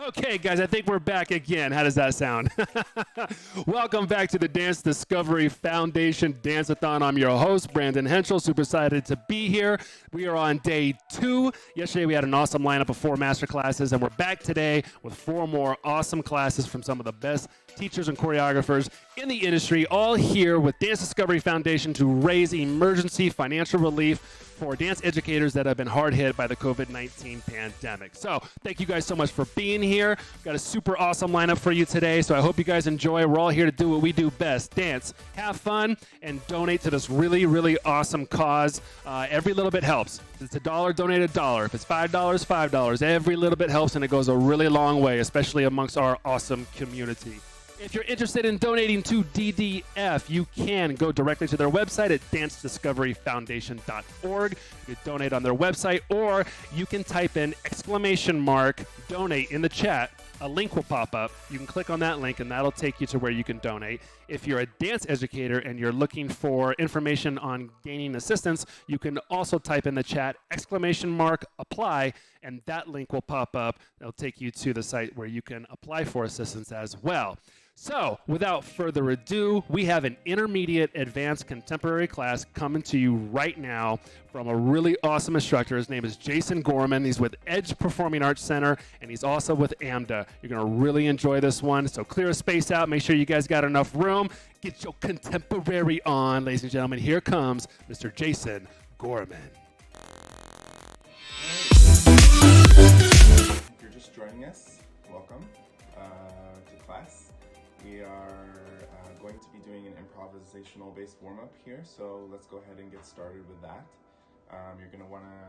Okay, guys, I think we're back again. How does that sound? Welcome back to the Dance Discovery Foundation Dance-A-thon. I'm your host, Brandon Henschel. Super excited to be here. We are on day 2. Yesterday, we had an awesome lineup of 4 master classes, and we're back today with 4 more awesome classes from some of the best teachers and choreographers in the industry, all here with Dance Discovery Foundation to raise emergency financial relief for dance educators that have been hard hit by the COVID-19 pandemic. So thank you guys so much for being here. We've got a super awesome lineup for you today, so I hope you guys enjoy. We're all here to do what we do best, dance, have fun, and donate to this really, really awesome cause. Every little bit helps. If it's $1, donate $1. If it's $5, $5. Every little bit helps, and it goes a really long way, especially amongst our awesome community. If you're interested in donating to DDF, you can go directly to their website at dancediscoveryfoundation.org. You can donate on their website, or you can type in !donate in the chat. A link will pop up. You can click on that link, and that'll take you to where you can donate. If you're a dance educator and you're looking for information on gaining assistance, you can also type in the chat !apply, and that link will pop up. It'll take you to the site where you can apply for assistance as well. So, without further ado, we have an intermediate advanced contemporary class coming to you right now from a really awesome instructor. His name is Jason Gorman. He's with Edge Performing Arts Center, and he's also with AMDA. You're going to really enjoy this one, so clear a space out. Make sure you guys got enough room. Get your contemporary on, ladies and gentlemen. Here comes Mr. Jason Gorman. If you're just joining us, welcome to class. We are going to be doing an improvisational based warm-up here, so let's go ahead and get started with that. You're going to want to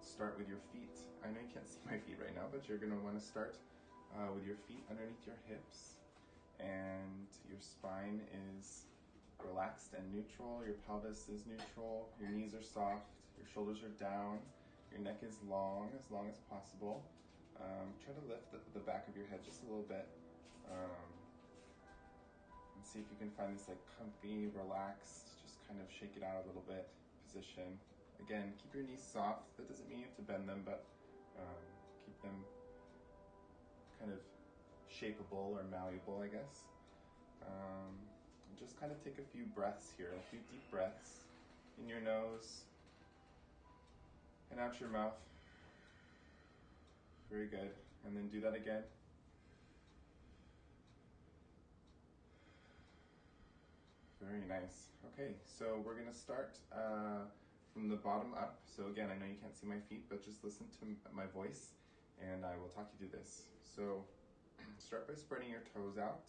start with your feet. I know you can't see my feet right now, but you're going to want to start with your feet underneath your hips, and your spine is relaxed and neutral, your pelvis is neutral, your knees are soft, your shoulders are down, your neck is long as possible. Try to lift the back of your head just a little bit. And see if you can find this like comfy, relaxed, just kind of shake it out a little bit position. Again, keep your knees soft. That doesn't mean you have to bend them, but keep them kind of shapeable or malleable, I guess. Just kind of take a few breaths here, a few deep breaths in your nose and out your mouth. Very good. And then do that again. Very nice. Okay, so we're going to start from the bottom up. So again, I know you can't see my feet, but just listen to my voice and I will talk you through this. So start by spreading your toes out.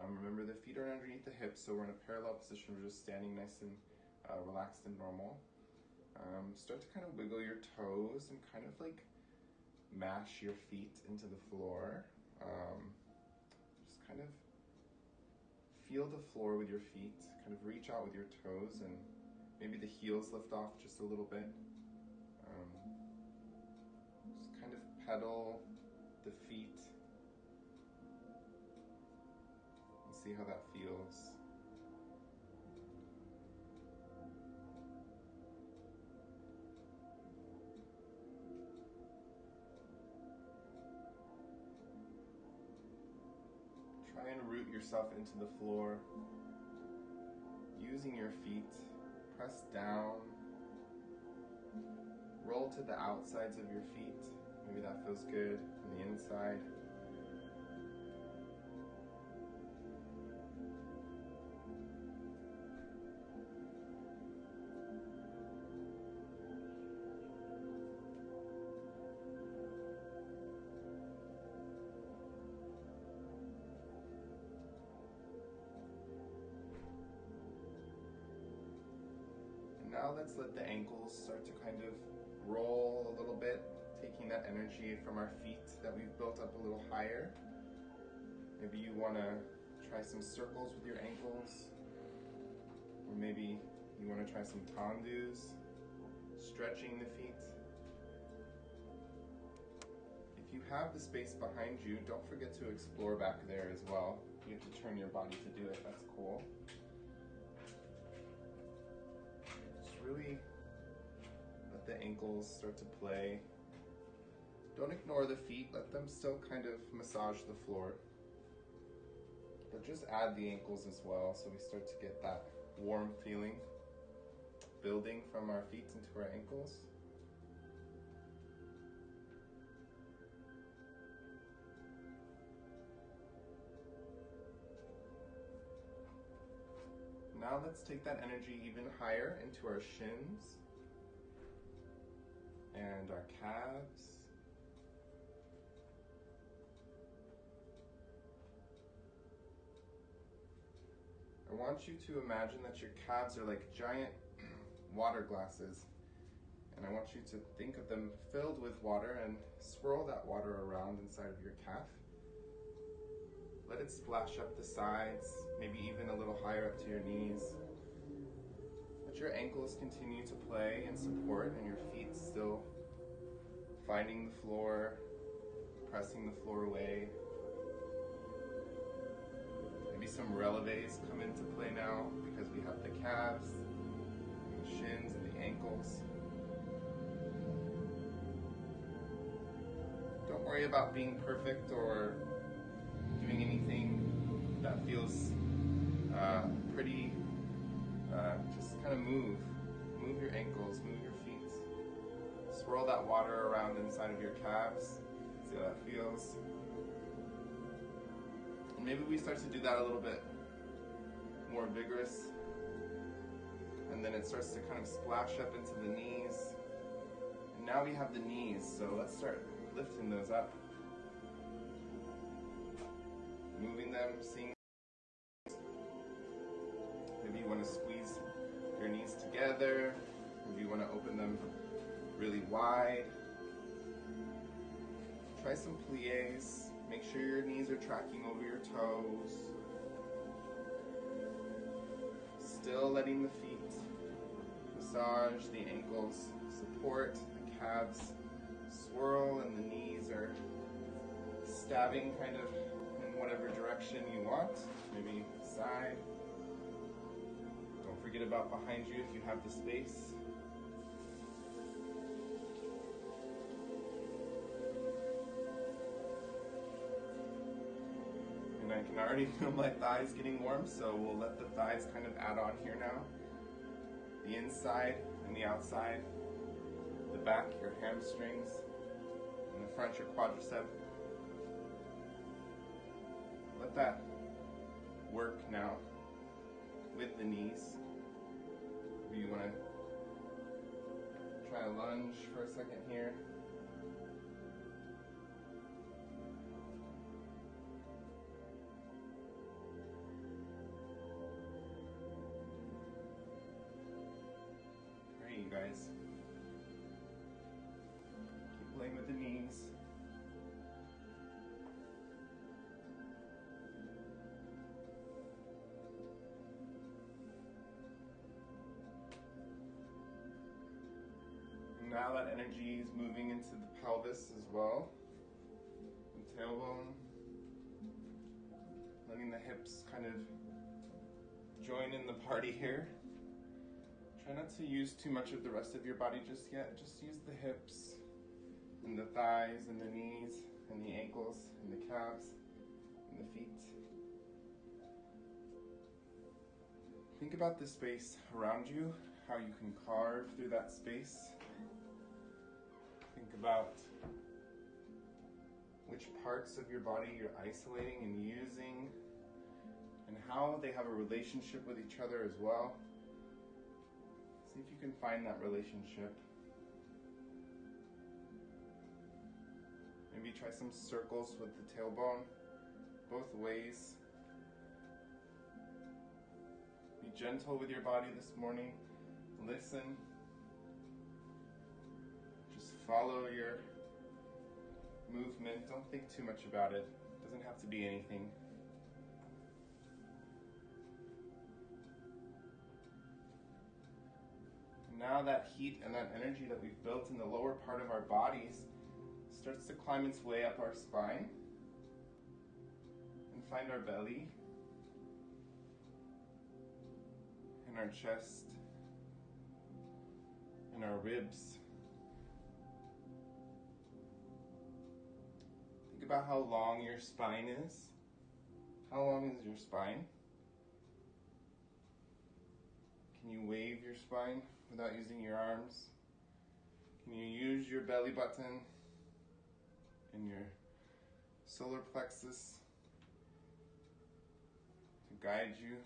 Remember, the feet are underneath the hips, so we're in a parallel position. We're just standing nice and relaxed and normal. Start to kind of wiggle your toes and kind of like mash your feet into the floor. Just kind of feel the floor with your feet, kind of reach out with your toes, and maybe the heels lift off just a little bit. Just kind of pedal the feet and see how that feels. Try and root yourself into the floor. Using your feet, press down. Roll to the outsides of your feet. Maybe that feels good from the inside. Now let's let the ankles start to kind of roll a little bit, taking that energy from our feet that we've built up a little higher. Maybe you want to try some circles with your ankles, or maybe you want to try some tendus, stretching the feet. If you have the space behind you, don't forget to explore back there as well. You have to turn your body to do it, that's cool. Really let the ankles start to play. Don't ignore the feet, let them still kind of massage the floor. But just add the ankles as well, so we start to get that warm feeling building from our feet into our ankles. Now let's take that energy even higher into our shins and our calves. I want you to imagine that your calves are like giant water glasses, and I want you to think of them filled with water and swirl that water around inside of your calf. Let it splash up the sides, maybe even a little higher up to your knees. Let your ankles continue to play and support, and your feet still finding the floor, pressing the floor away. Maybe some releves come into play now because we have the calves, the shins, and the ankles. Don't worry about being perfect or doing anything that feels pretty. Just kind of move your ankles, move your feet. Swirl that water around inside of your calves. See how that feels. And maybe we start to do that a little bit more vigorous. And then it starts to kind of splash up into the knees. And now we have the knees, so let's start lifting those up. Moving them, seeing. Maybe you want to squeeze your knees together. Maybe you want to open them really wide. Try some plies. Make sure your knees are tracking over your toes. Still letting the feet massage the ankles, support the calves, swirl, and the knees are stabbing kind of in whatever direction you want. Maybe side. Don't forget about behind you if you have the space. And I can already feel my thighs getting warm, so we'll let the thighs kind of add on here now. The inside and the outside. The back, your hamstrings. And the front, your quadricep. Let that work now with the knees. Maybe you want to try a lunge for a second here. Great, you guys. Keep playing with the knees. Now that energy is moving into the pelvis as well, the tailbone, letting the hips kind of join in the party here. Try not to use too much of the rest of your body just yet. Just use the hips and the thighs and the knees and the ankles and the calves and the feet. Think about the space around you, how you can carve through that space. Think about which parts of your body you're isolating and using, and how they have a relationship with each other as well. See if you can find that relationship. Maybe try some circles with the tailbone, both ways. Be gentle with your body this morning. Listen. Just follow your movement. Don't think too much about it. It doesn't have to be anything. Now that heat and that energy that we've built in the lower part of our bodies starts to climb its way up our spine and find our belly and our chest and our ribs. about how long your spine is. How long is your spine? Can you wave your spine without using your arms? Can you use your belly button and your solar plexus to guide you?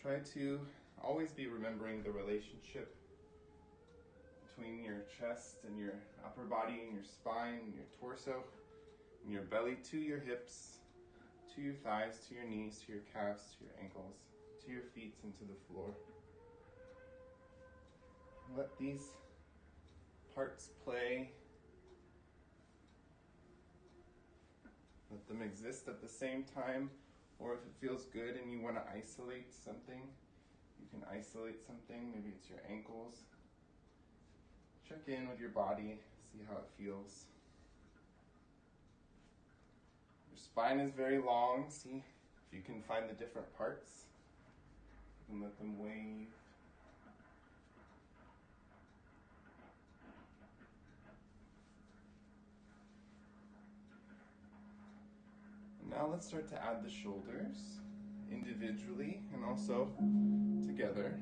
Try to always be remembering the relationship between your chest and your upper body and your spine and your torso and your belly to your hips, to your thighs, to your knees, to your calves, to your ankles, to your feet and to the floor. Let these parts play. Let them exist at the same time, or if it feels good and you want to isolate something, you can isolate something. Maybe it's your ankles. Check in with your body, see how it feels. Your spine is very long. See if you can find the different parts and let them wave. Now let's start to add the shoulders individually and also together.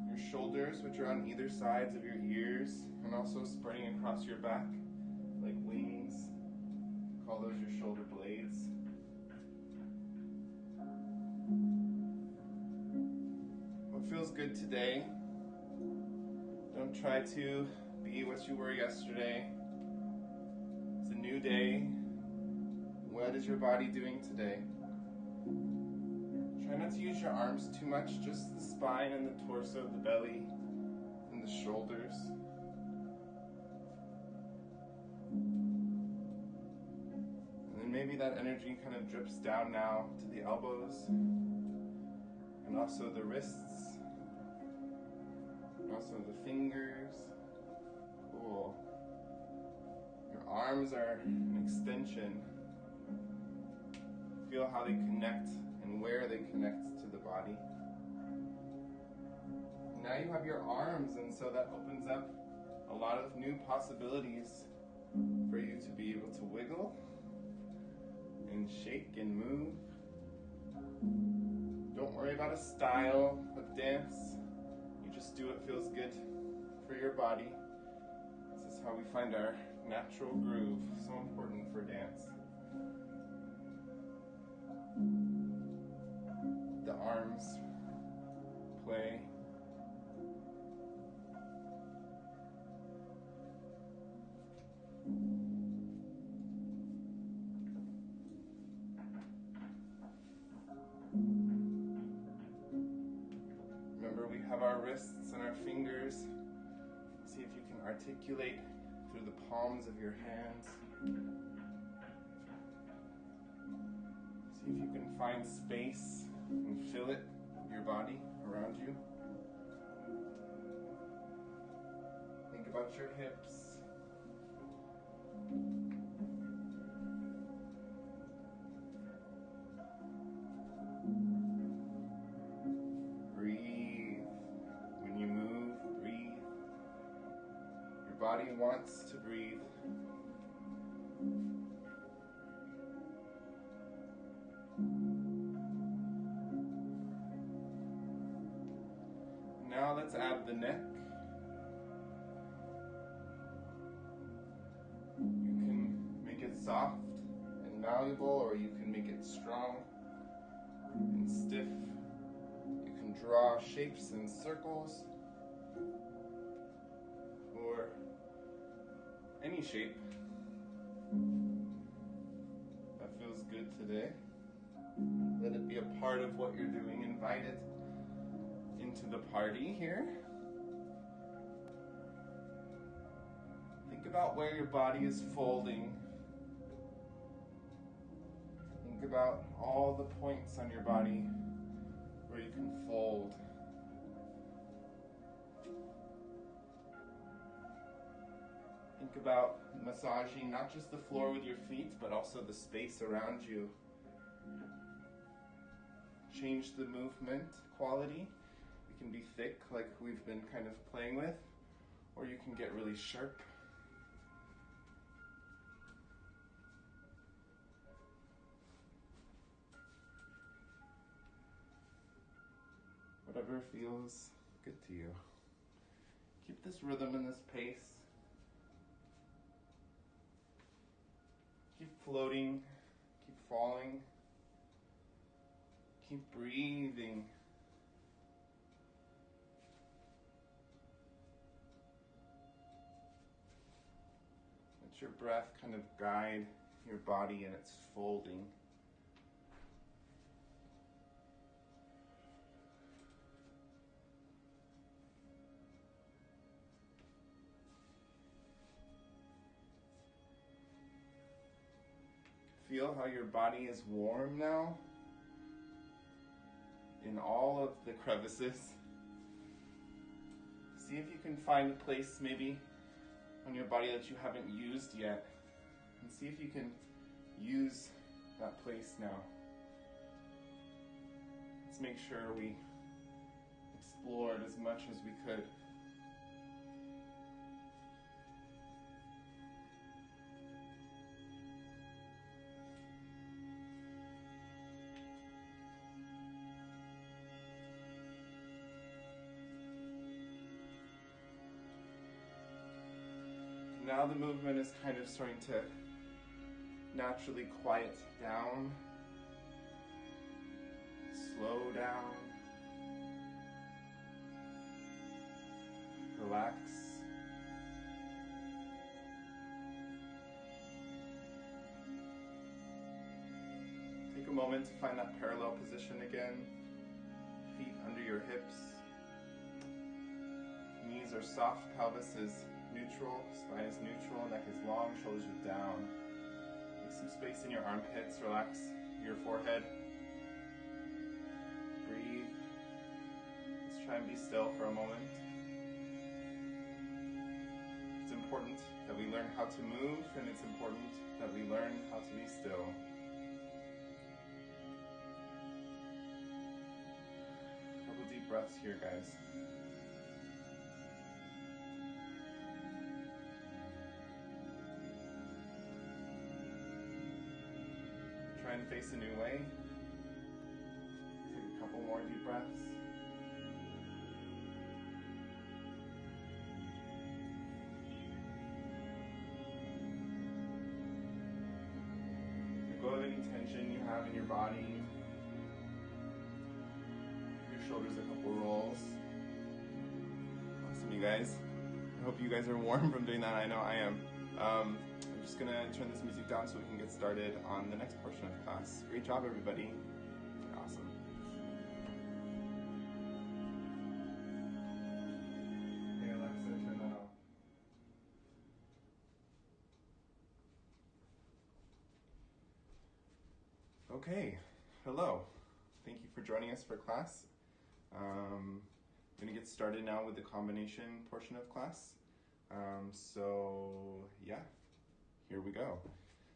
Your shoulders, which are on either sides of your ears and also spreading across your back like wings. Call those your shoulder blades. What feels good today? Don't try to be what you were yesterday. It's a new day. What is your body doing today? Try not to use your arms too much, just the spine and the torso, the belly, and the shoulders. And then maybe that energy kind of drips down now to the elbows, and also the wrists, and also the fingers. Cool. Your arms are an extension. Feel how they connect and where they connect to the body. Now you have your arms, and so that opens up a lot of new possibilities for you to be able to wiggle and shake and move. Don't worry about a style of dance. You just do what feels good for your body. This is how we find our natural groove, so important for dance. The arms play. Remember, we have our wrists and our fingers. See if you can articulate through the palms of your hands. See if you can find space and fill it with your body around you. Think about your hips. Breathe. When you move, breathe. Your body wants to breathe. Now let's add the neck. You can make it soft and malleable, or you can make it strong and stiff. You can draw shapes and circles, or any shape that feels good today. Let it be a part of what you're doing. Invite it into the party here. Think about where your body is folding. Think about all the points on your body where you can fold. Think about massaging not just the floor with your feet, but also the space around you. Change the movement quality. It can be thick, like we've been kind of playing with, or you can get really sharp. Whatever feels good to you. Keep this rhythm and this pace. Keep floating, keep falling, keep breathing. Let your breath kind of guide your body in its folding. Feel how your body is warm now in all of the crevices. See if you can find a place maybe on your body that you haven't used yet, and see if you can use that place now. Let's make sure we explore it as much as we could. Now the movement is kind of starting to naturally quiet down, slow down, relax. Take a moment to find that parallel position again. Feet under your hips. Knees are soft, pelvis is neutral, spine is neutral, neck is long, shoulders are down. Make some space in your armpits, relax your forehead. Breathe. Let's try and be still for a moment. It's important that we learn how to move, and it's important that we learn how to be still. A couple deep breaths here, guys. Try and face a new way. Take a couple more deep breaths. Let go of any tension you have in your body. Give your shoulders a couple rolls. Awesome, you guys. I hope you guys are warm from doing that. I know I am. I'm just going to turn this music down so we can get started on the next portion of class. Great job, everybody. Awesome. Hey, Alexa, turn that off. Okay, hello. Thank you for joining us for class. I'm going to get started now with the combination portion of class. Yeah. Here we go.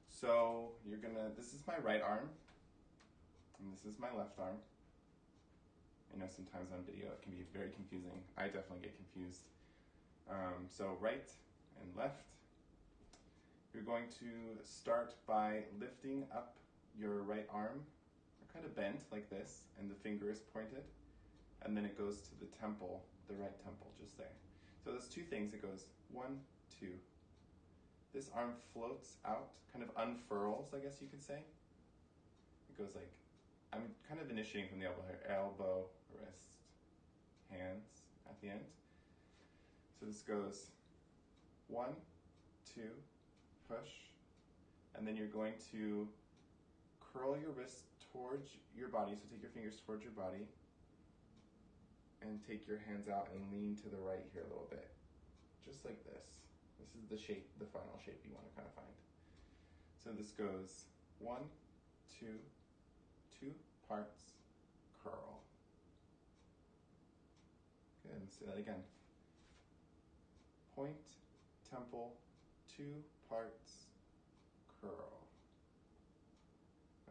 So this is my right arm, and this is my left arm. I know sometimes on video it can be very confusing. I definitely get confused. So right and left. You're going to start by lifting up your right arm, kind of bent like this, and the finger is pointed, and then it goes to the temple, the right temple, just there. So there's two things. It goes 1, 2. This arm floats out, kind of unfurls, I guess you could say. It goes like, I'm kind of initiating from the elbow here. Elbow, wrist, hands at the end. So this goes 1, 2, push, and then you're going to curl your wrist towards your body. So take your fingers towards your body and take your hands out and lean to the right here a little bit. Just like this. This is the shape, the final shape you want to kind of find. So this goes 1, 2, 2 parts, curl. Good, let's say that again. Point, temple, 2 parts, curl.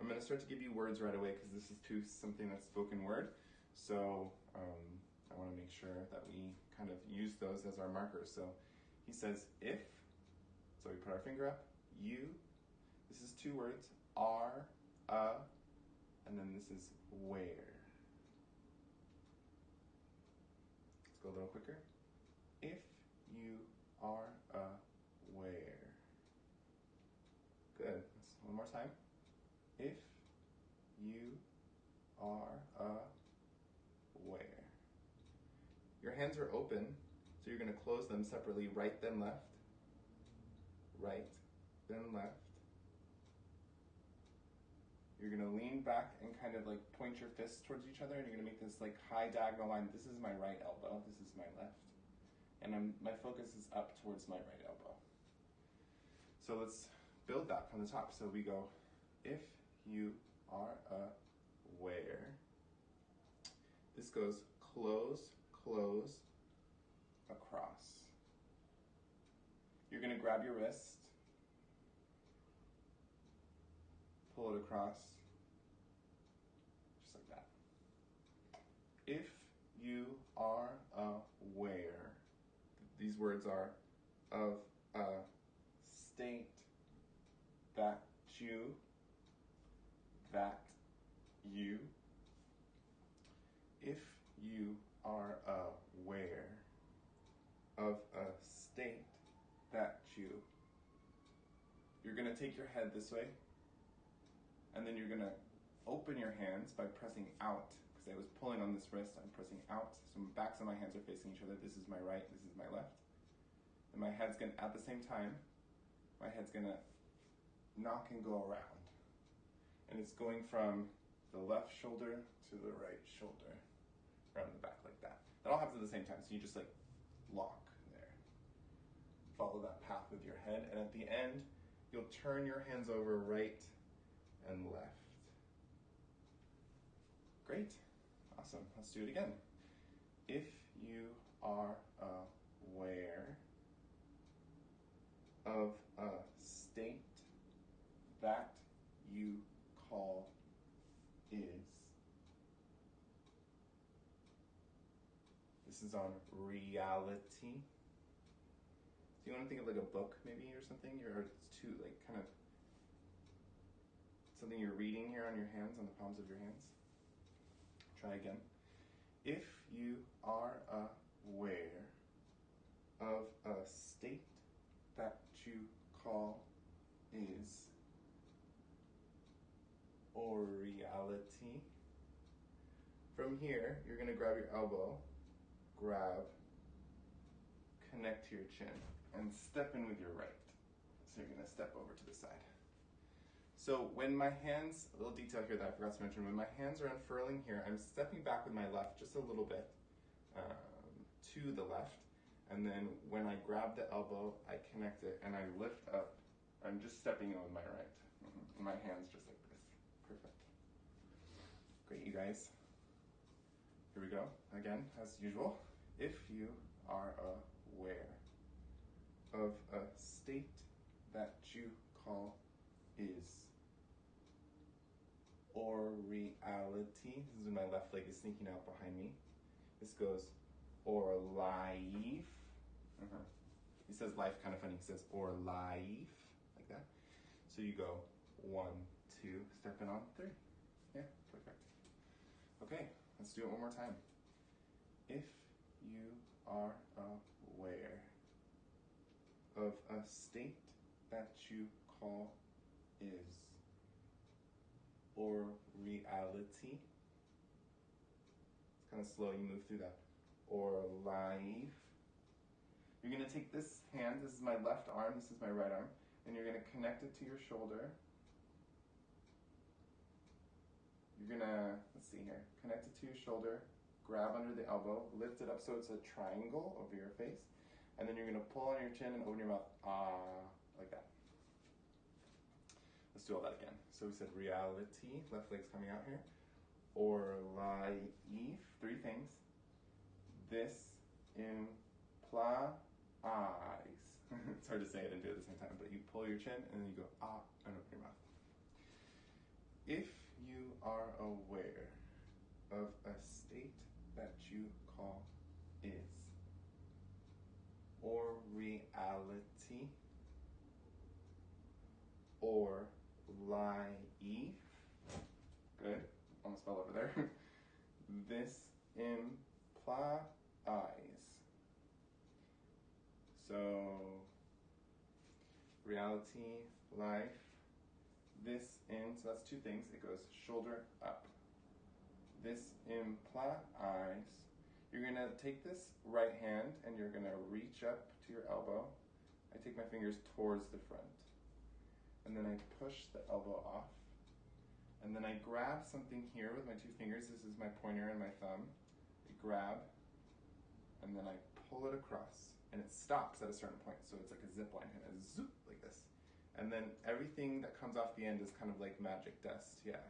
I'm going to start to give you words right away because this is something that's spoken word. So I want to make sure that we kind kind of use those as our markers. So he says if, so we put our finger up, you, this is two words, are, and then this is where. Let's go a little quicker. If you are aware. Good. Let's, one more time. If you are aware. Your hands are open, so you're going to close them separately, right then left. Right, then left. You're going to lean back and kind of like point your fists towards each other, and you're going to make this like high diagonal line. This is my right elbow, this is my left. And my focus is up towards my right elbow. So let's build that from the top. So we go, if you are aware. This goes close, close, across. You're going to grab your wrist, pull it across, just like that. If you are aware, these words are of a state that you, if you are aware of a state that you're going to take your head this way, and then you're going to open your hands by pressing out, because I was pulling on this wrist, I'm pressing out, so the backs of my hands are facing each other. This is my right, this is my left. And my head's going to, at the same time, my head's going to knock and go around. And it's going from the left shoulder to the right shoulder, around the back like that. That all happens at the same time, so you just like lock there. Follow that path with your head, and at the end, you'll turn your hands over right and left. Great, awesome, let's do it again. If you are aware of a state that you call is. This is on reality. Do you want to think of like a book maybe or something? Or it's too like kind of something you're reading here on your hands, on the palms of your hands. Try again. If you are aware of a state that you call is or reality. From here, you're going to grab your elbow, connect to your chin, and step in with your right. So you're going to step over to the side. So when my hands, a little detail here that I forgot to mention, when my hands are unfurling here, I'm stepping back with my left just a little bit to the left. And then when I grab the elbow, I connect it and I lift up. I'm just stepping in with my right. And my hands just like this. Perfect. Great, you guys. Here we go. Again, as usual. If you are aware of a state that you call is or reality. This is when my left leg is sneaking out behind me. This goes or life. He says life kind of funny. He says or life, like that. So you go 1, 2, step in on 3. Yeah, perfect. Okay, let's do it one more time. If you are aware of a state that you call is or reality. It's kind of slow, you move through that. Or life. You're going to take this hand, this is my left arm, this is my right arm, and you're going to connect it to your shoulder. You're going to, let's see here, connect it to your shoulder, grab under the elbow, lift it up so it's a triangle over your face, and then you're going to pull on your chin and open your mouth, like that. Let's do all that again. So we said reality, left leg's coming out here, or life, 3 things. This implies. It's hard to say it and do it at the same time, but you pull your chin and then you go and open your mouth. If you are aware of a state that you call is or reality, or life. Good. Almost fell over there. This implies. So, reality, life, this in, so that's two things. It goes shoulder up. This implies. You're going to take this right hand and you're going to reach up to your elbow. I take my fingers towards the front. And then I push the elbow off. And then I grab something here with my two fingers. This is my pointer and my thumb. I grab, and then I pull it across. And it stops at a certain point. So it's like a zip line, kind of zoop, like this. And then everything that comes off the end is kind of like magic dust, yeah.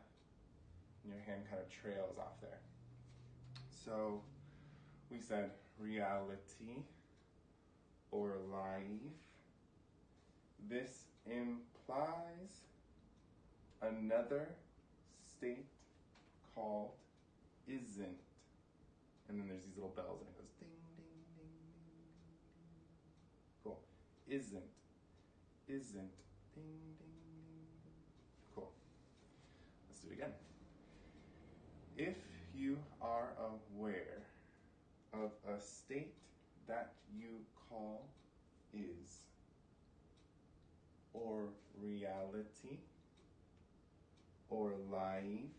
And your hand kind of trails off there. So we said reality or life. This implies another state called isn't. And then there's these little bells and it goes ding, ding, ding, ding, ding. Cool. Isn't. Isn't. Ding, ding, ding, ding. Cool. Let's do it again. If you are aware of a state that you call is, or reality, or life,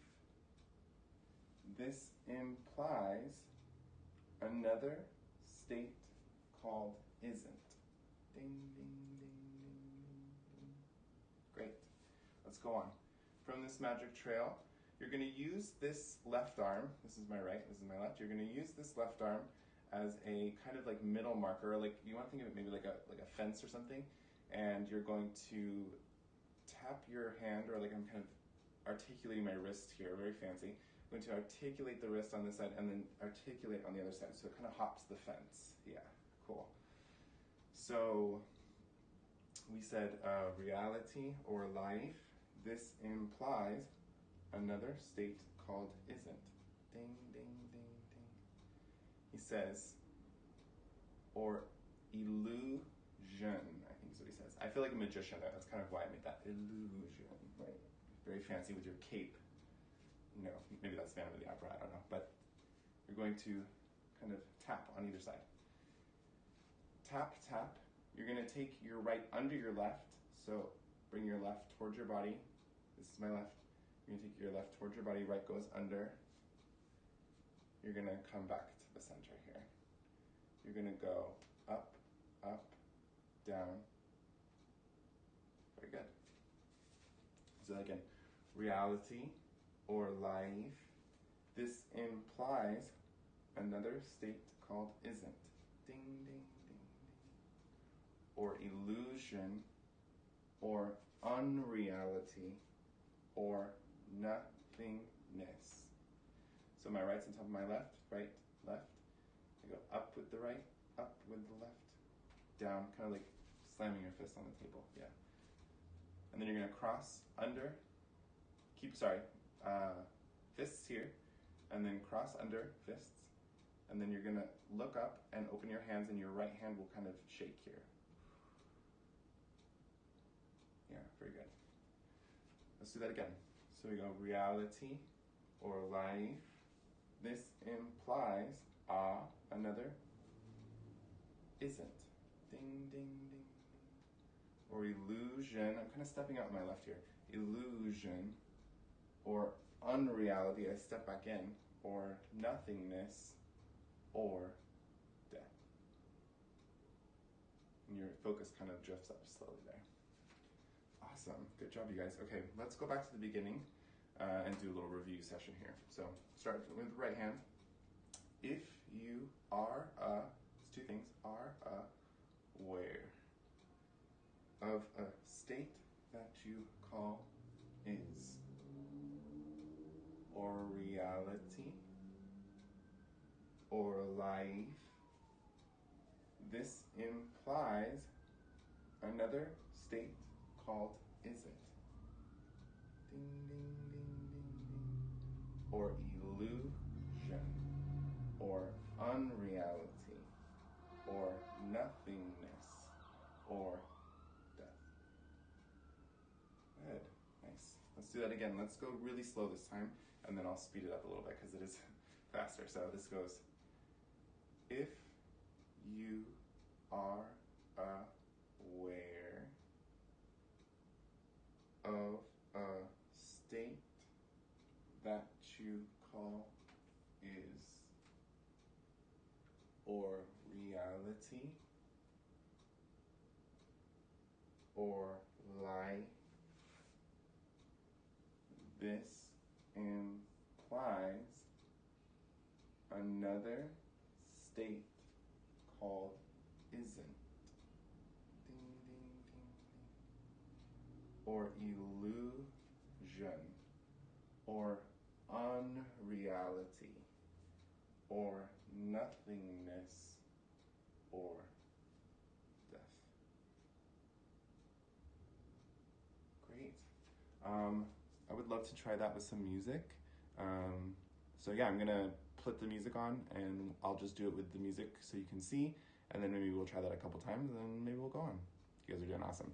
this implies another state called isn't. Ding, ding, ding, ding, ding. Great. Let's go on. From this magic trail, you're going to use this left arm. This is my right, this is my left. You're going to use this left arm as a kind of like middle marker, like you want to think of it maybe like a fence or something, and you're going to tap your hand, or like I'm kind of articulating my wrist here, very fancy. I'm going to articulate the wrist on this side and then articulate on the other side, so it kind of hops the fence. Yeah, cool. So we said reality or life. This implies another state called isn't. Ding, ding, ding, ding. He says, or illusion, I think is what he says. I feel like a magician there. That's kind of why I made that. Illusion, right? Very fancy with your cape. You know, maybe that's Phantom of the Opera, I don't know. But you're going to kind of tap on either side. Tap, tap. You're going to take your right under your left. So bring your left towards your body. This is my left. You're going to take your left towards your body. Right goes under. You're going to come back to the center here. You're going to go up, up, down. Very good. So again, reality or life. This implies another state called isn't. Ding, ding, ding, ding. Or illusion, or unreality, or nothingness. So my right's on top of my left, right, left. I go up with the right, up with the left, down, kind of like slamming your fist on the table, yeah. And then you're going to cross under, fists here, and then cross under, fists, and then you're going to look up and open your hands, and your right hand will kind of shake here. Yeah, very good. Let's do that again. So we go reality or life. This implies another isn't. Ding, ding, ding, ding. Or illusion. I'm kind of stepping out with my left here. Illusion or unreality. I step back in. Or nothingness or death. And your focus kind of drifts up slowly there. Awesome. Good job, you guys. Okay, let's go back to the beginning and do a little review session here. So start with the right hand. If you are it's two things, are aware of a state that you call is, or reality, or life, this implies another state called isn't. Ding, ding, ding, ding, ding. Or illusion, or unreality, or nothingness, or death. Good, nice. Let's do that again. Let's go really slow this time, and then I'll speed it up a little bit because it is faster. So this goes, if you are aware of a state that you call is or reality or life, this implies another state called isn't. Ding, ding, ding, ding. Or illusion, or unreality, or nothingness, or death. Great. I would love to try that with some music. So yeah, I'm gonna put the music on and I'll just do it with the music so you can see, and then maybe we'll try that a couple times and then maybe we'll go on. You guys are doing awesome.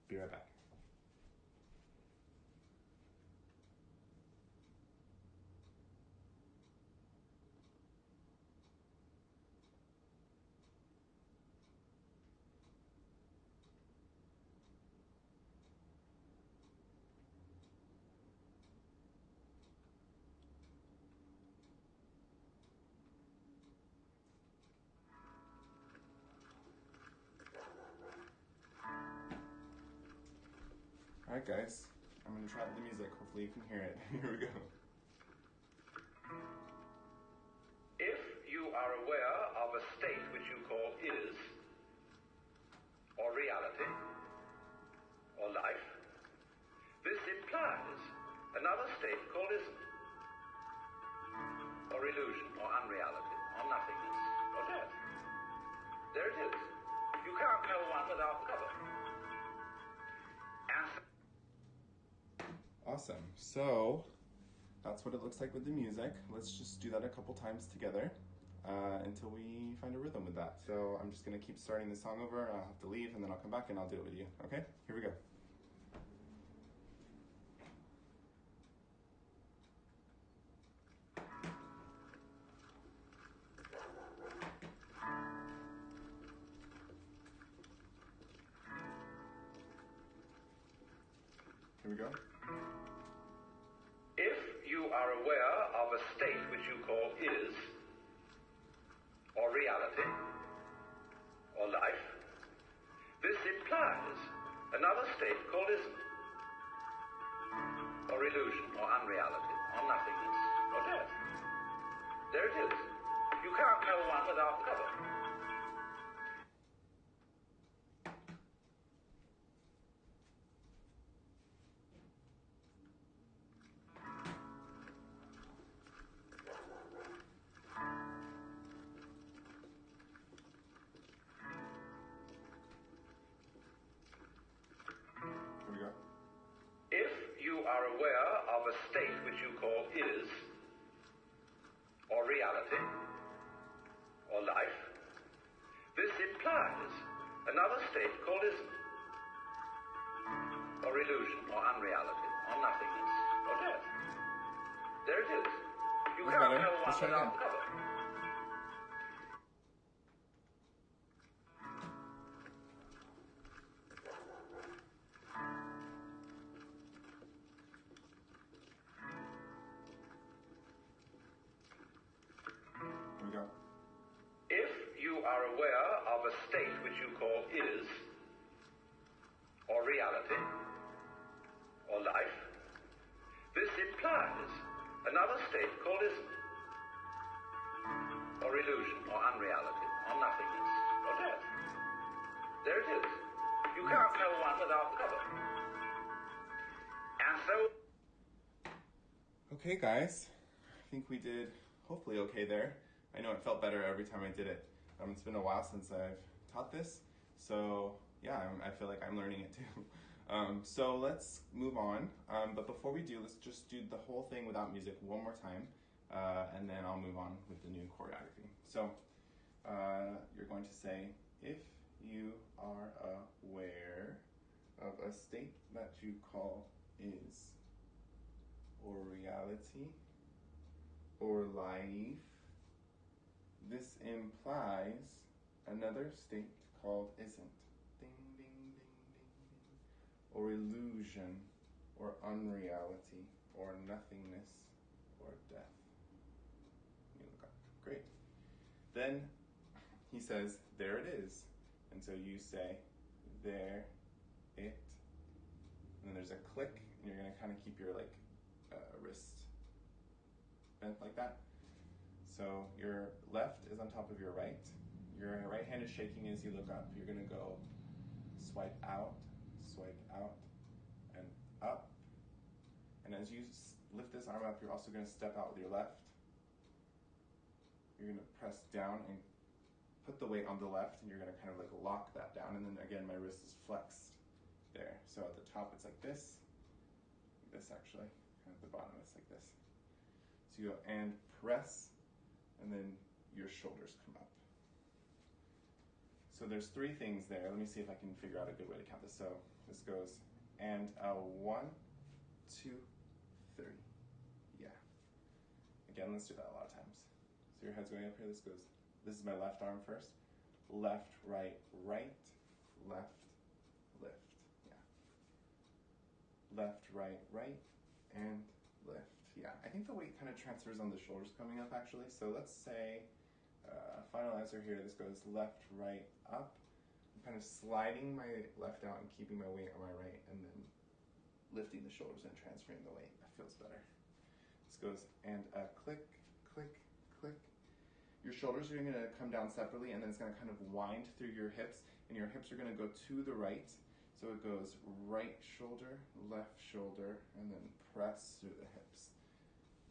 Be right back. Alright guys, I'm going to try the music. Hopefully you can hear it. Here we go. If you are aware of a state which you call is, or reality, or life, this implies another state called isn't, or illusion, or unreality, or nothingness, or death. There it is. You can't know one without the other. And Awesome. So that's what it looks like with the music. Let's just do that a couple times together until we find a rhythm with that. So I'm just going to keep starting the song over. I'll have to leave and then I'll come back and I'll do it with you. Okay? Here we go. Here we go. if you are aware of a state which you call is, or reality, or life, this implies another state called isn't, or illusion, or unreality, or nothingness, or death. There it is. You can't know one without the other. Here we go. If you are aware of a state which you call is, or reality, or life, this implies another state called isn't, or illusion, or unreality, or nothingness, or death. There it is. You That's can't better. know one Let's try it without again. the other. Here we go. If you are aware of a state which you call is, or reality, or life, this implies another state called isn't, or illusion, or unreality, or nothingness, or death. There it is. You can't know one without the other. And so... Okay, guys. I think we did hopefully okay there. I know it felt better every time I did it. It's been a while since I've taught this, so yeah, I feel like I'm learning it too. So let's move on. But before we do, let's just do the whole thing without music one more time, and then I'll move on with the new choreography. So you're going to say, if you are aware of a state that you call is, or reality, or life, this implies another state called isn't. Ding, ding, ding, ding, ding. Or illusion, or unreality, or nothingness, or death. You look up. Great. Then he says, there it is. And so you say, there, it. And then there's a click, and you're going to kind of keep your wrist bent like that. So your left is on top of your right. Your right hand is shaking as you look up. You're going to go swipe out, and up. And as you lift this arm up, you're also going to step out with your left. You're going to press down and put the weight on the left, and you're going to kind of like lock that down. And then again, my wrist is flexed there. So at the top, it's like this actually. And at the bottom, it's like this. So you go and press, and then your shoulders come up. So there's three things there. Let me see if I can figure out a good way to count this. So this goes, and 1, 2, 3. Yeah. Again, let's do that a lot of times. So your head's going up here. This is my left arm first. Left, right, left, lift. Yeah. Left, right, and lift. Yeah. I think the weight kind of transfers on the shoulders coming up actually. So let's say, final answer here, this goes left, right, up. I'm kind of sliding my left out and keeping my weight on my right, and then lifting the shoulders and transferring the weight. That feels better. This goes, and click, click, click. Your shoulders are going to come down separately, and then it's going to kind of wind through your hips, and your hips are going to go to the right. So it goes right shoulder, left shoulder, and then press through the hips.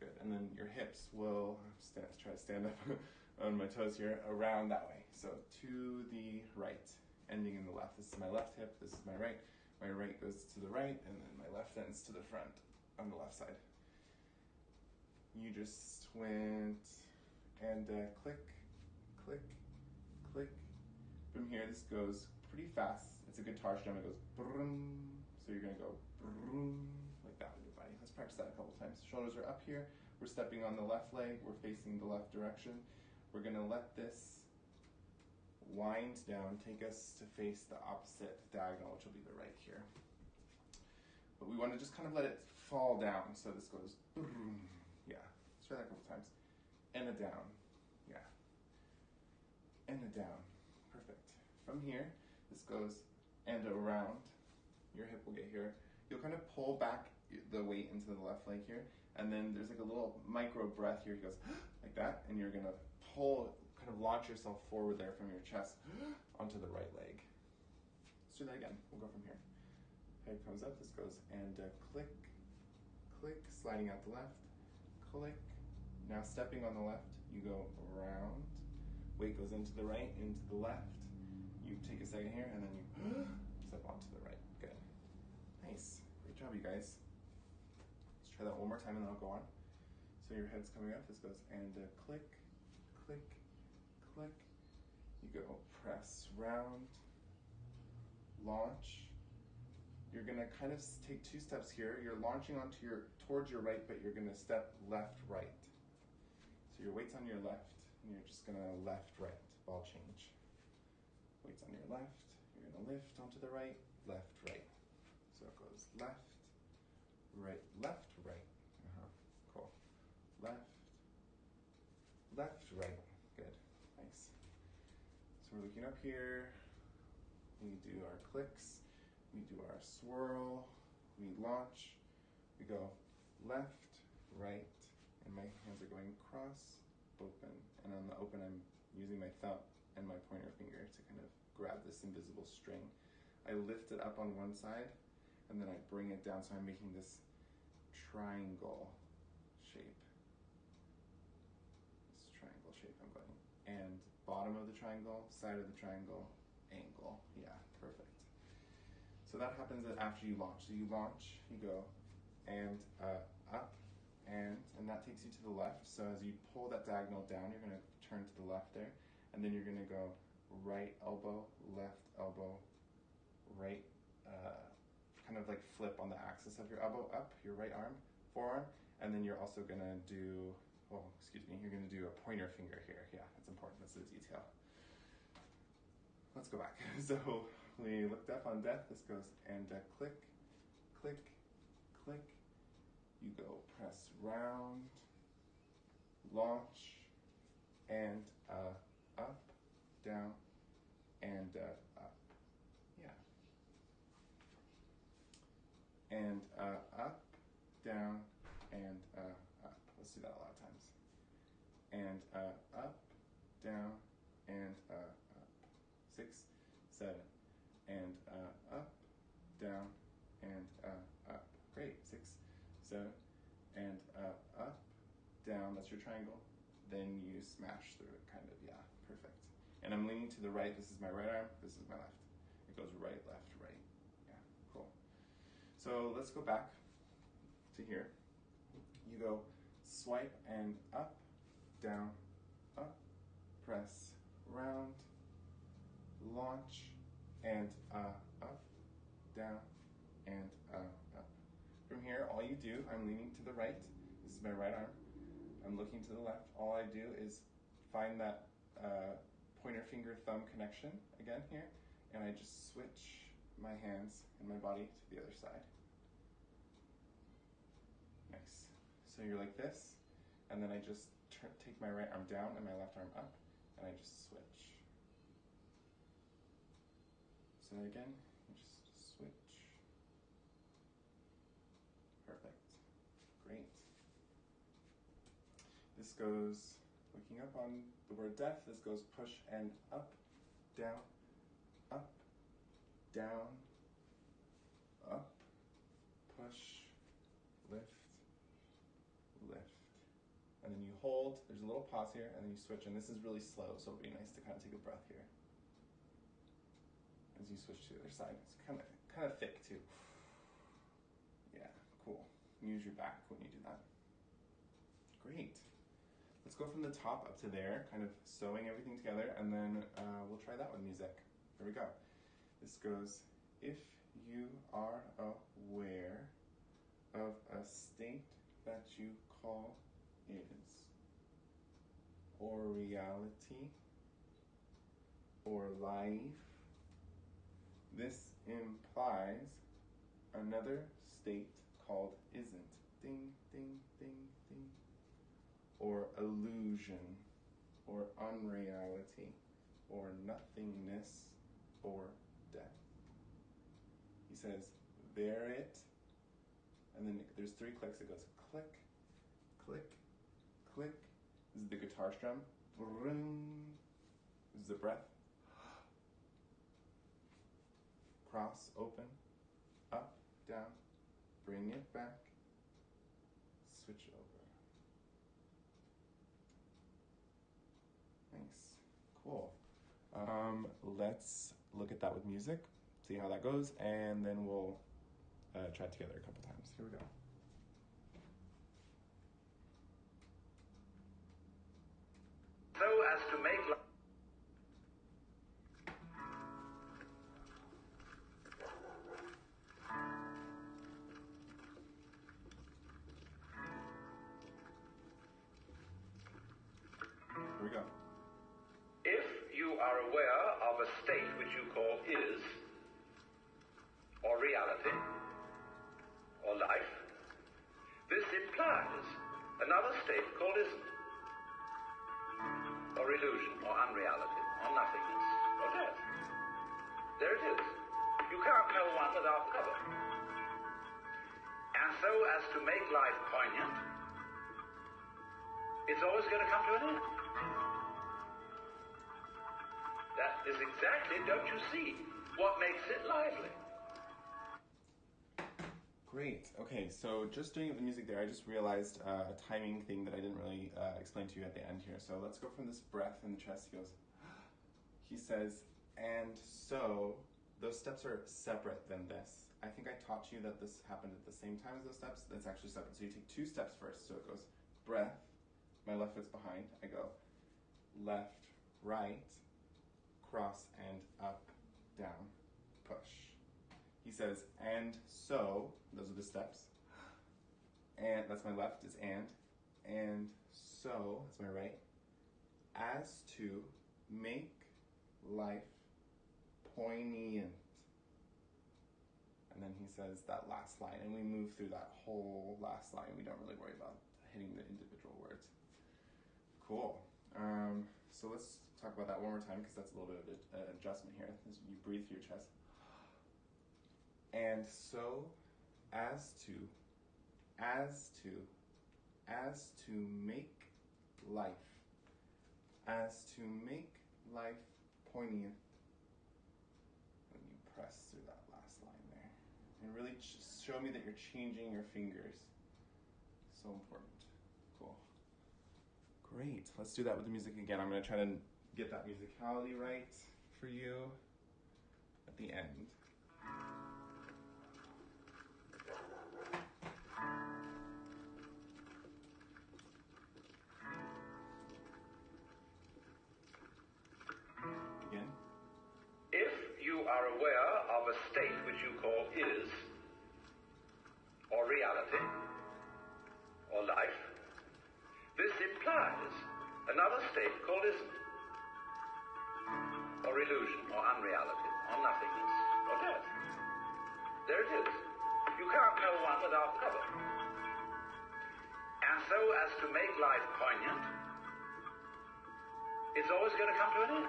Good. And then your hips will try to stand up on my toes here, around that way. So to the right, ending in the left. This is my left hip, this is my right. My right goes to the right, and then my left ends to the front on the left side. You just went and click, click, click. From here, this goes pretty fast. It's a guitar strum. It goes brum. So you're gonna go brum like that with your body. Let's practice that a couple times. Shoulders are up here. We're stepping on the left leg. We're facing the left direction. We're gonna let this wind down, take us to face the opposite diagonal, which will be the right here. But we want to just kind of let it fall down. So this goes brum. Yeah. Let's try that a couple times. And a down. Yeah. And a down. Perfect. From here, this goes and around. Your hip will get here. You'll kind of pull back the weight into the left leg here, and then there's like a little micro breath here. He goes like that, and you're gonna pull, kind of launch yourself forward there from your chest onto the right leg. Let's do that again. We'll go from here. Head comes up. This goes and click, click, sliding out the left, click. Now stepping on the left, you go around. Weight goes into the right, into the left. You take a second here, and then you step onto the right. Good. Nice. Great job, you guys. Let's try that one more time, and then I'll go on. So your head's coming up. This goes and click, click, click. You go press round, launch. You're gonna kind of take 2 steps here. You're launching towards your right, but you're gonna step left, right. So your weight's on your left, and you're just gonna left, right, ball change. Weight's on your left, you're gonna lift onto the right, left, right. So it goes left, right, left, right. Cool. Left, left, right. Good. Nice. So we're looking up here. We do our clicks. We do our swirl. We launch. We go left, right, and my hands are going cross, open. And on the open, I'm using my thumb and my pointer finger to kind of grab this invisible string. I lift it up on one side, and then I bring it down, so I'm making this triangle shape. This triangle shape I'm going. And bottom of the triangle, side of the triangle, angle. Yeah, perfect. So that happens after you launch. So you launch, you go, and up, and that takes you to the left. So as you pull that diagonal down, you're gonna turn to the left there, and then you're gonna go right elbow, left elbow, right, kind of like flip on the axis of your elbow up, your right arm, forearm, and then you're also gonna do, oh, excuse me, you're gonna do a pointer finger here. Yeah, it's important, that's a detail. Let's go back. So we looked up on death, this goes and click, click, click. You go press round, launch, and up, down, and up. Yeah. And up, down, and up. Let's do that a lot of times. And up, down, and up. 6, 7, and up, down, and up. Great. 6, 7, and up, down. That's your triangle. Then you smash through it, kind of. Yeah, perfect. And I'm leaning to the right. This is my right arm. This is my left. It goes right, left, right. Yeah, cool. So let's go back to here. You go swipe and up, down, up, press, round, launch, and up, down, and up. From here, all you do, I'm leaning to the right. This is my right arm. I'm looking to the left. All I do is find that pointer finger thumb connection again here, and I just switch my hands and my body to the other side. Nice. So you're like this, and then I just take my right arm down and my left arm up, and I just switch. So again, you just switch. Perfect. Great. This goes, looking up on the word death, this goes push and up, down, down, up, push, lift, lift. And then you hold, there's a little pause here, and then you switch, and this is really slow, so it'll be nice to kind of take a breath here. As you switch to the other side. It's kind of thick too. Yeah, cool. Use your back when you do that. Great. Let's go from the top up to there, kind of sewing everything together, and then we'll try that with music. Here we go. This goes, if you are aware of a state that you call is, or reality, or life, this implies another state called isn't. Ding, ding, ding, ding. Or illusion, or unreality, or nothingness, or death. He says, there it, and then there's 3 clicks. It goes click, click, click. This is the guitar strum. Vroom. This is the breath. Cross, open, up, down, bring it back, switch over. Nice, cool. Let's look at that with music, see how that goes, and then we'll try it together a couple times. Here we go. So as to make life. Here we go. If you are aware of a state which you call is, or reality, or life, this implies another state called isn't, or illusion, or unreality, or nothingness, or death. There it is. You can't know one without the other. And so as to make life poignant, it's always going to come to an end. That is exactly, don't you see, what makes it lively. Great. Okay, so just doing the music there, I just realized a timing thing that I didn't really explain to you at the end here. So let's go from this breath in the chest. He says, and so, those steps are separate than this. I think I taught you that this happened at the same time as those steps. That's actually separate. So you take 2 steps first. So it goes breath, my left foot's behind. I go left, right, cross, and up, down, push. He says, and so, those are the steps. And that's my left is and so, that's my right. As to make life poignant. And then he says that last line, and we move through that whole last line. We don't really worry about hitting the individual words. Cool. So let's talk about that one more time, because that's a little bit of an adjustment here. As you breathe through your chest. And so, as to make life poignant. When you press through that last line there. And really just show me that you're changing your fingers. So important. Cool. Great. Let's do that with the music again. I'm going to try to get that musicality right for you at the end. Again. If you are aware of a state which you call is, or reality, or life, this implies another state called isn't, or illusion, or unreality, or nothingness, or death. There it is. You can't know one without the other. And so as to make life poignant, it's always going to come to an end.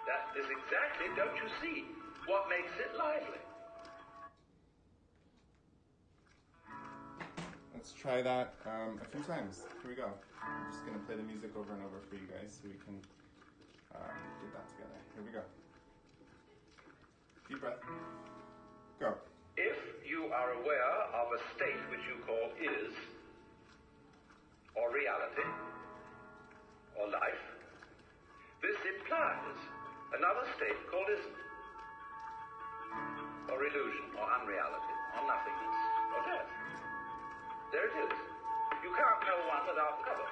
That is exactly, don't you see, what makes it lively. Let's try that a few times. Here we go. I'm just going to play the music over and over for you guys so we can get that together. Here we go. Deep breath. Go. If you are aware of a state which you call is, or reality, or life, this implies another state called isn't, or illusion, or unreality, or nothingness, or death. There it is. You can't know one without the other.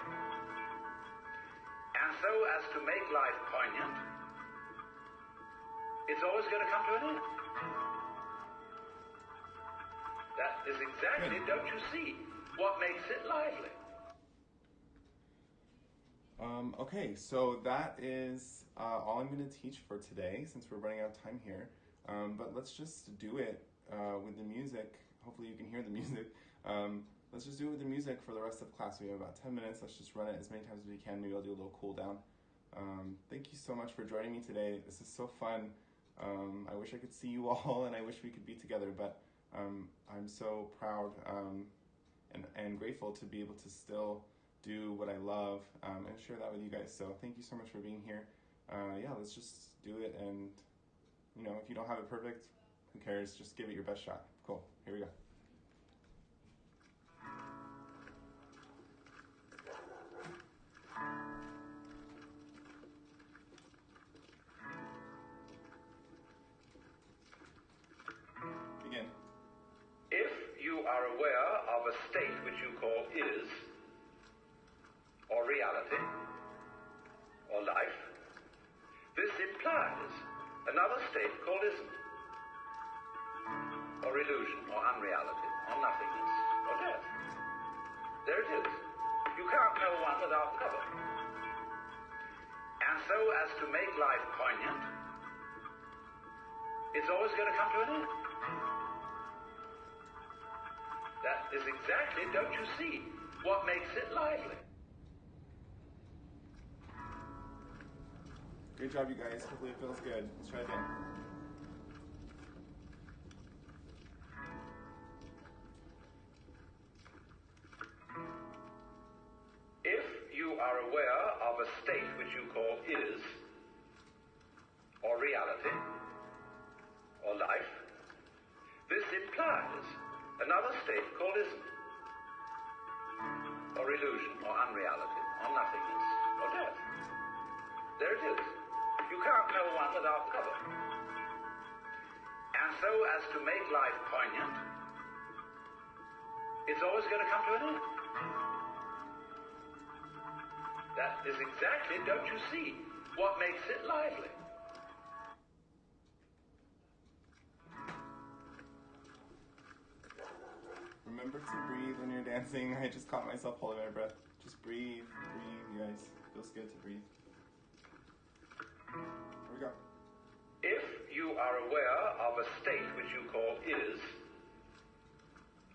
And so as to make life poignant, it's always going to come to an end. That is exactly, don't you see, what makes it lively. Okay, so that is all I'm going to teach for today, since we're running out of time here. But let's just do it with the music. Hopefully you can hear the music. Let's just do it with the music for the rest of class. We have about 10 minutes. Let's just run it as many times as we can. Maybe I'll do a little cool down. Thank you so much for joining me today. This is so fun. I wish I could see you all, and I wish we could be together, but I'm so proud and grateful to be able to still do what I love and share that with you guys. So thank you so much for being here. Yeah, let's just do it, and if you don't have it perfect, who cares? Just give it your best shot. Cool. Here we go. Begin. If you are aware of a state which you call is, or reality, or life, this implies another state called isn't, or illusion, or unreality, or nothingness, or death. There it is. You can't know one without the other. And so as to make life poignant, it's always going to come to an end. That is exactly, don't you see, what makes it lively. Great job, you guys. Hopefully it feels good. Let's try again. If you are aware of a state which you call is, or reality, or life, this implies another state called isn't, or illusion, or unreality, or nothingness, or death. There it is. You can't know one without the other. And so as to make life poignant, it's always going to come to an end. That is exactly, don't you see, what makes it lively. Remember to breathe when you're dancing. I just caught myself holding my breath. Just breathe, you guys. Feels good to breathe. Here we go. If you are aware of a state which you call is,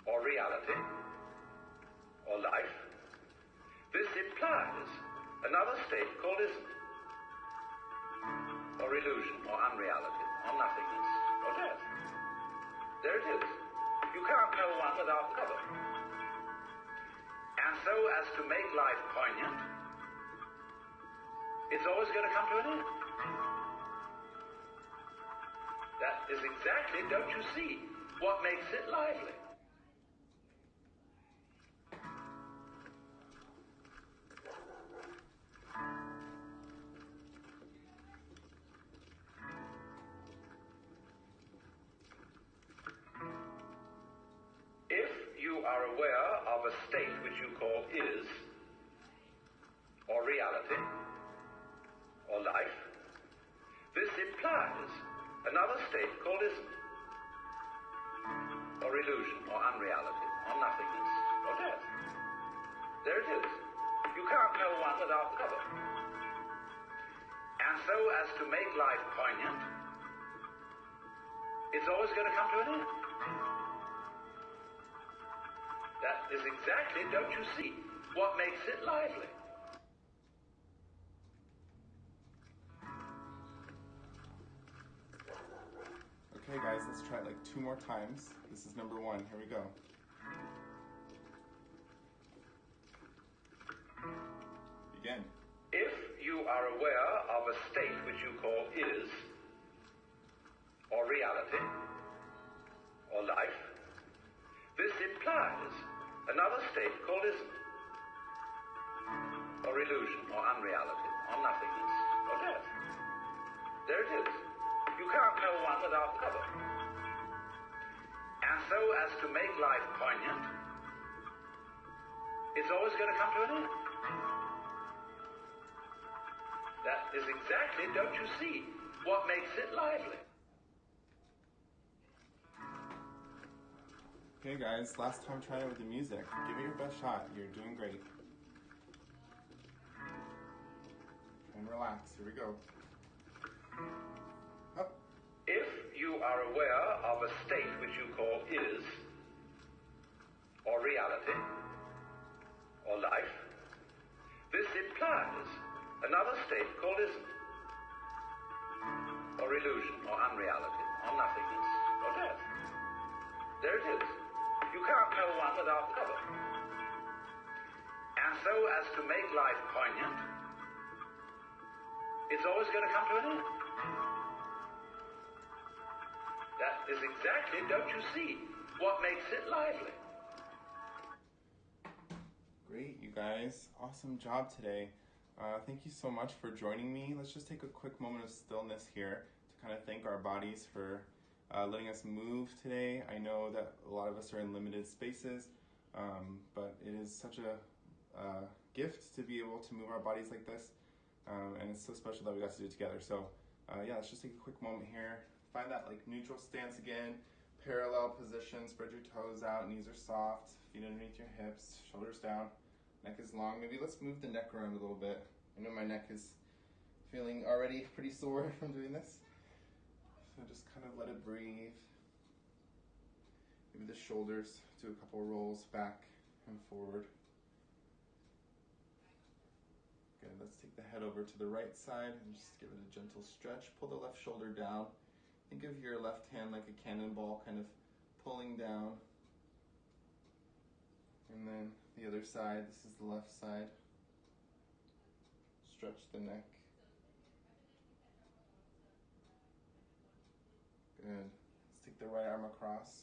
or reality, or life, this implies another state called isn't, or illusion, or unreality, or nothingness, or death. There it is. You can't know one without the other. And so as to make life poignant, it's always going to come to an end. That is exactly, don't you see, what makes it lively. If you are aware of a state which you call is, or reality, or life, this implies another state called isn't, or illusion, or unreality, or nothingness, or death. There it is. You can't know one without the other. And so as to make life poignant, it's always going to come to an end. That is exactly, don't you see, what makes it lively. Okay guys, let's try it like 2 more times. This is number 1. Here we go. Begin. If you are aware of a state which you call is, or reality, or life, this implies another state called isn't, or illusion, or unreality, or nothingness, or death. There it is. You can't know one without the other. And so as to make life poignant, it's always going to come to an end. That is exactly, don't you see, what makes it lively. Okay guys, last time trying it with the music. Give it your best shot. You're doing great. And relax. Here we go. Up. If you are aware of a state which you call is, or reality, or life, this implies another state called isn't, or illusion, or unreality, or nothingness, or death. There it is. You can't know one without the other. And so as to make life poignant, it's always going to come to an end. That is exactly, don't you see, what makes it lively. Great, you guys. Awesome job today. Thank you so much for joining me. Let's just take a quick moment of stillness here to kind of thank our bodies for letting us move today. I know that a lot of us are in limited spaces, but it is such a gift to be able to move our bodies like this, and it's so special that we got to do it together. So yeah, let's just take a quick moment here. Find that like neutral stance again, parallel position, spread your toes out, knees are soft, feet underneath your hips, shoulders down, neck is long. Maybe let's move the neck around a little bit. I know my neck is feeling already pretty sore from doing this. So just kind of let it breathe. Maybe the shoulders, do a couple rolls back and forward. Good, let's take the head over to the right side and just give it a gentle stretch. Pull the left shoulder down. Think of your left hand like a cannonball, kind of pulling down. And then the other side, this is the left side. Stretch the neck. Good. Let's take the right arm across.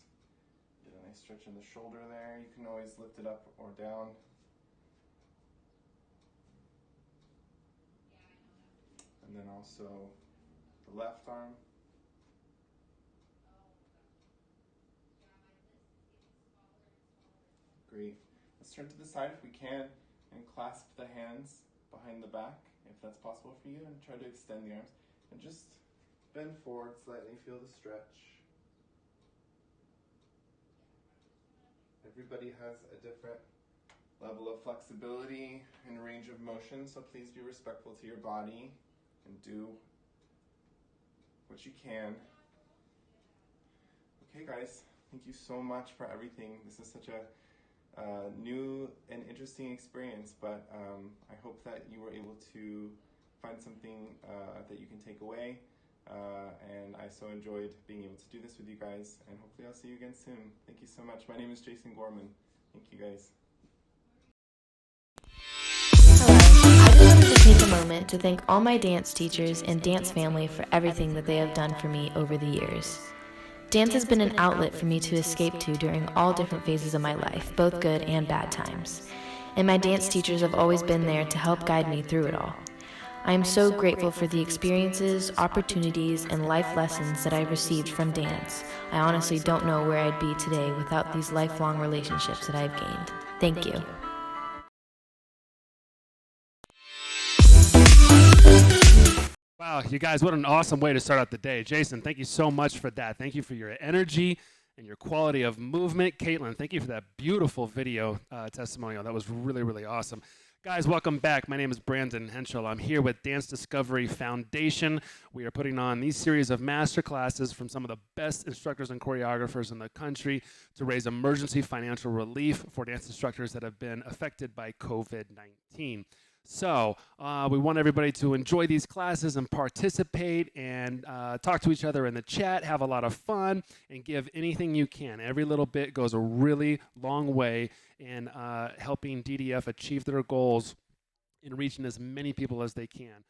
Get a nice stretch in the shoulder there. You can always lift it up or down. And then also the left arm. Great. Let's turn to the side if we can and clasp the hands behind the back, if that's possible for you, and try to extend the arms. And just bend forward slightly, feel the stretch. Everybody has a different level of flexibility and range of motion, so please be respectful to your body and do what you can. Okay guys, thank you so much for everything. This is such a new and interesting experience, but I hope that you were able to find something that you can take away, and I so enjoyed being able to do this with you guys, and hopefully I'll see you again soon. Thank you so much. My name is Jason Gorman. Thank you guys. Hello. I just wanted to take a moment to thank all my dance teachers and dance family for everything that they have done for me over the years. Dance has been an outlet for me to escape to during all different phases of my life, both good and bad times. And my dance teachers have always been there to help guide me through it all. I am so grateful for the experiences, opportunities, and life lessons that I've received from dance. I honestly don't know where I'd be today without these lifelong relationships that I've gained. Thank you. Wow, you guys, what an awesome way to start out the day. Jason, thank you so much for that. Thank you for your energy and your quality of movement. Caitlin, thank you for that beautiful video testimonial. That was really, really awesome. Guys, welcome back. My name is Brandon Henschel. I'm here with Dance Discovery Foundation. We are putting on these series of master classes from some of the best instructors and choreographers in the country to raise emergency financial relief for dance instructors that have been affected by COVID-19. So we want everybody to enjoy these classes and participate and talk to each other in the chat, have a lot of fun, and give anything you can. Every little bit goes a really long way in helping DDF achieve their goals in reaching as many people as they can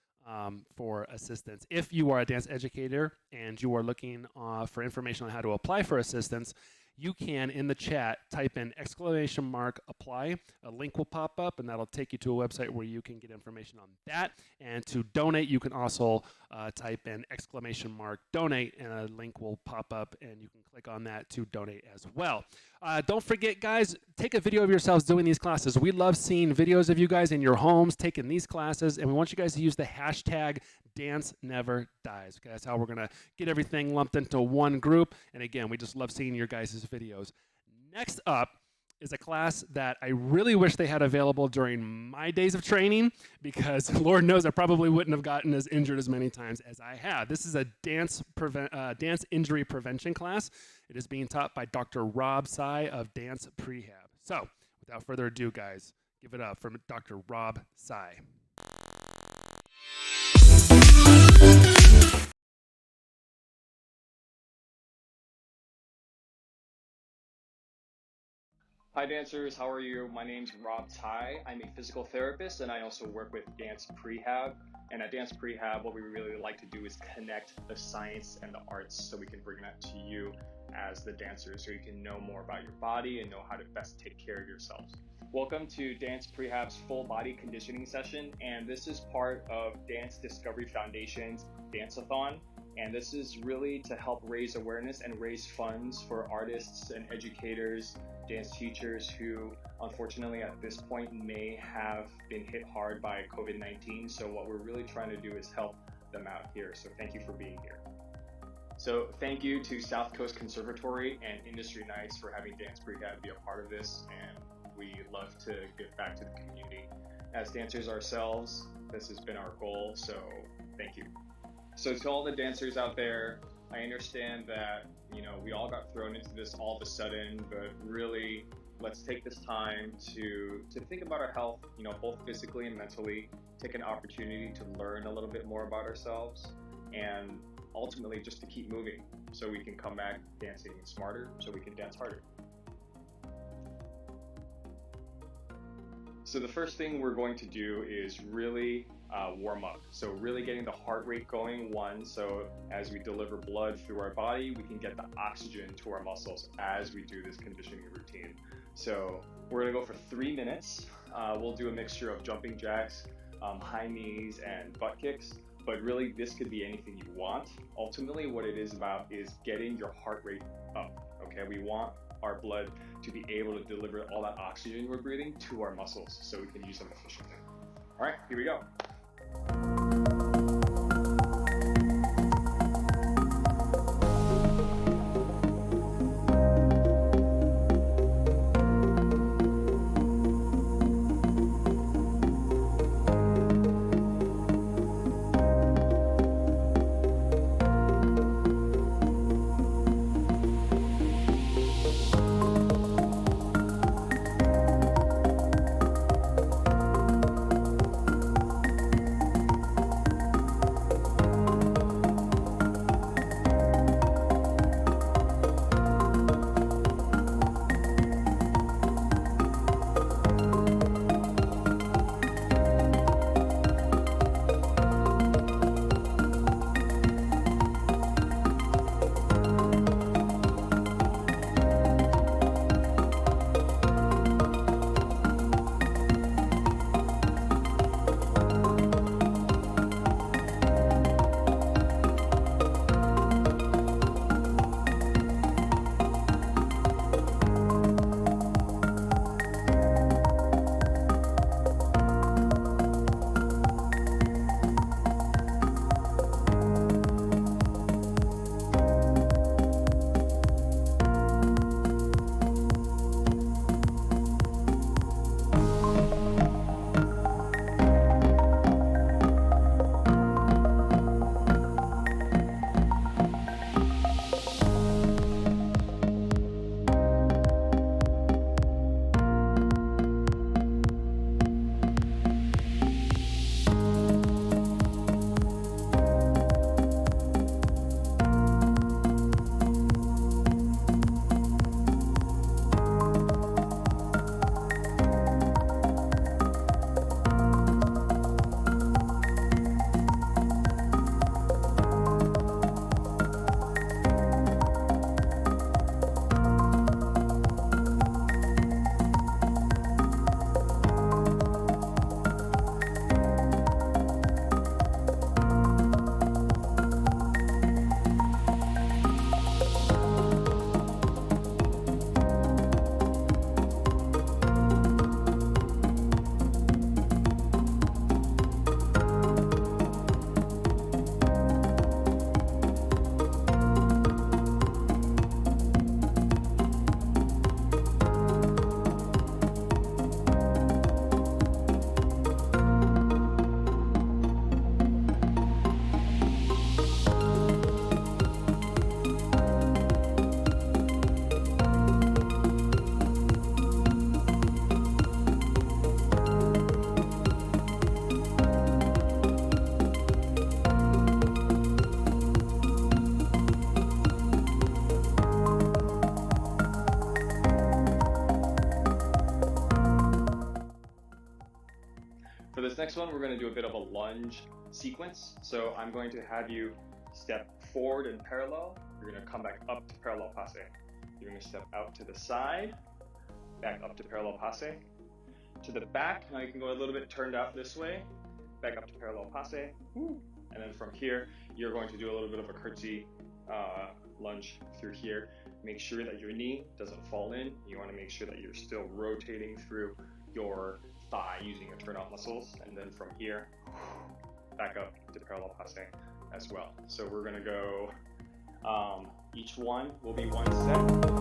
for assistance. If you are a dance educator and you are looking for information on how to apply for assistance, you can, in the chat, type in !apply. A link will pop up, and that'll take you to a website where you can get information on that. And to donate, you can also type in !donate, and a link will pop up, and you can click on that to donate as well. Don't forget, guys, take a video of yourselves doing these classes. We love seeing videos of you guys in your homes taking these classes, and we want you guys to use the hashtag #DanceNeverDies. Okay, that's how we're going to get everything lumped into one group. And again, we just love seeing your guys' videos. Next up is a class that I really wish they had available during my days of training, because Lord knows I probably wouldn't have gotten as injured as many times as I have. This is a dance injury prevention class. It is being taught by Dr. Rob Tsai of Dance Prehab. So without further ado, guys, give it up for Dr. Rob Tsai. Hi dancers, how are you? My name's Rob Tsai. I'm a physical therapist and I also work with Dance Prehab. And at Dance Prehab, what we really like to do is connect the science and the arts so we can bring that to you as the dancers so you can know more about your body and know how to best take care of yourselves. Welcome to Dance Prehab's full body conditioning session, and this is part of Dance Discovery Foundation's Dance-A-thon. And this is really to help raise awareness and raise funds for artists and educators, dance teachers who unfortunately at this point may have been hit hard by COVID-19. So what we're really trying to do is help them out here. So thank you for being here. So thank you to South Coast Conservatory and Industry Nights for having Dance Prehab be a part of this. And we love to give back to the community. As dancers ourselves, this has been our goal. So thank you. So to all the dancers out there, I understand that, we all got thrown into this all of a sudden, but really let's take this time to think about our health, both physically and mentally, take an opportunity to learn a little bit more about ourselves, and ultimately just to keep moving so we can come back dancing smarter, so we can dance harder. So the first thing we're going to do is really warm up. So really getting the heart rate going, so as we deliver blood through our body, we can get the oxygen to our muscles as we do this conditioning routine. So we're gonna go for 3 minutes. We'll do a mixture of jumping jacks, high knees, and butt kicks, but really this could be anything you want. Ultimately what it is about is getting your heart rate up, okay? We want our blood to be able to deliver all that oxygen we're breathing to our muscles so we can use them efficiently. All right, here we go. For this next one, we're going to do a bit of a lunge sequence. So I'm going to have you step forward in parallel. You're going to come back up to parallel passe. You're going to step out to the side, back up to parallel passe. To the back, now you can go a little bit turned out this way, back up to parallel passe. And then from here, you're going to do a little bit of a curtsy lunge through here. Make sure that your knee doesn't fall in. You want to make sure that you're still rotating through your thigh using your turnout muscles. And then from here, back up to parallel passe as well. So we're going to go, each one will be one set.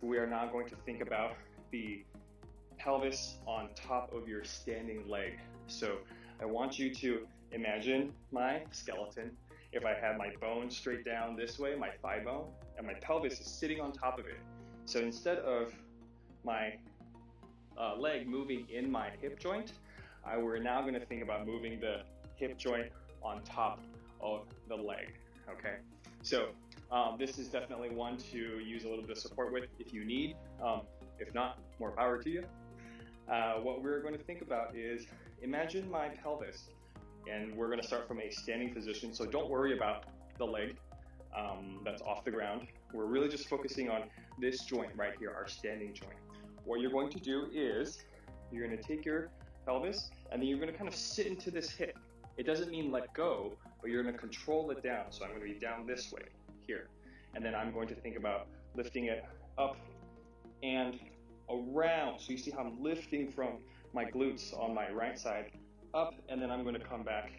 we are now going to think about the pelvis on top of your standing leg. So I want you to imagine my skeleton. If I had my bone straight down this way, my thigh bone, and my pelvis is sitting on top of it. So instead of my leg moving in my hip joint, we're now going to think about moving the hip joint on top of the leg, okay? So this is definitely one to use a little bit of support with if you need. If not, more power to you. What we're going to think about is, imagine my pelvis, and we're going to start from a standing position, so don't worry about the leg that's off the ground. We're really just focusing on this joint right here, our standing joint. What you're going to do is, you're going to take your pelvis, and then you're going to kind of sit into this hip. It doesn't mean let go, but you're going to control it down. So I'm going to be down this way, here. And then I'm going to think about lifting it up and around. So you see how I'm lifting from my glutes on my right side up, and then I'm going to come back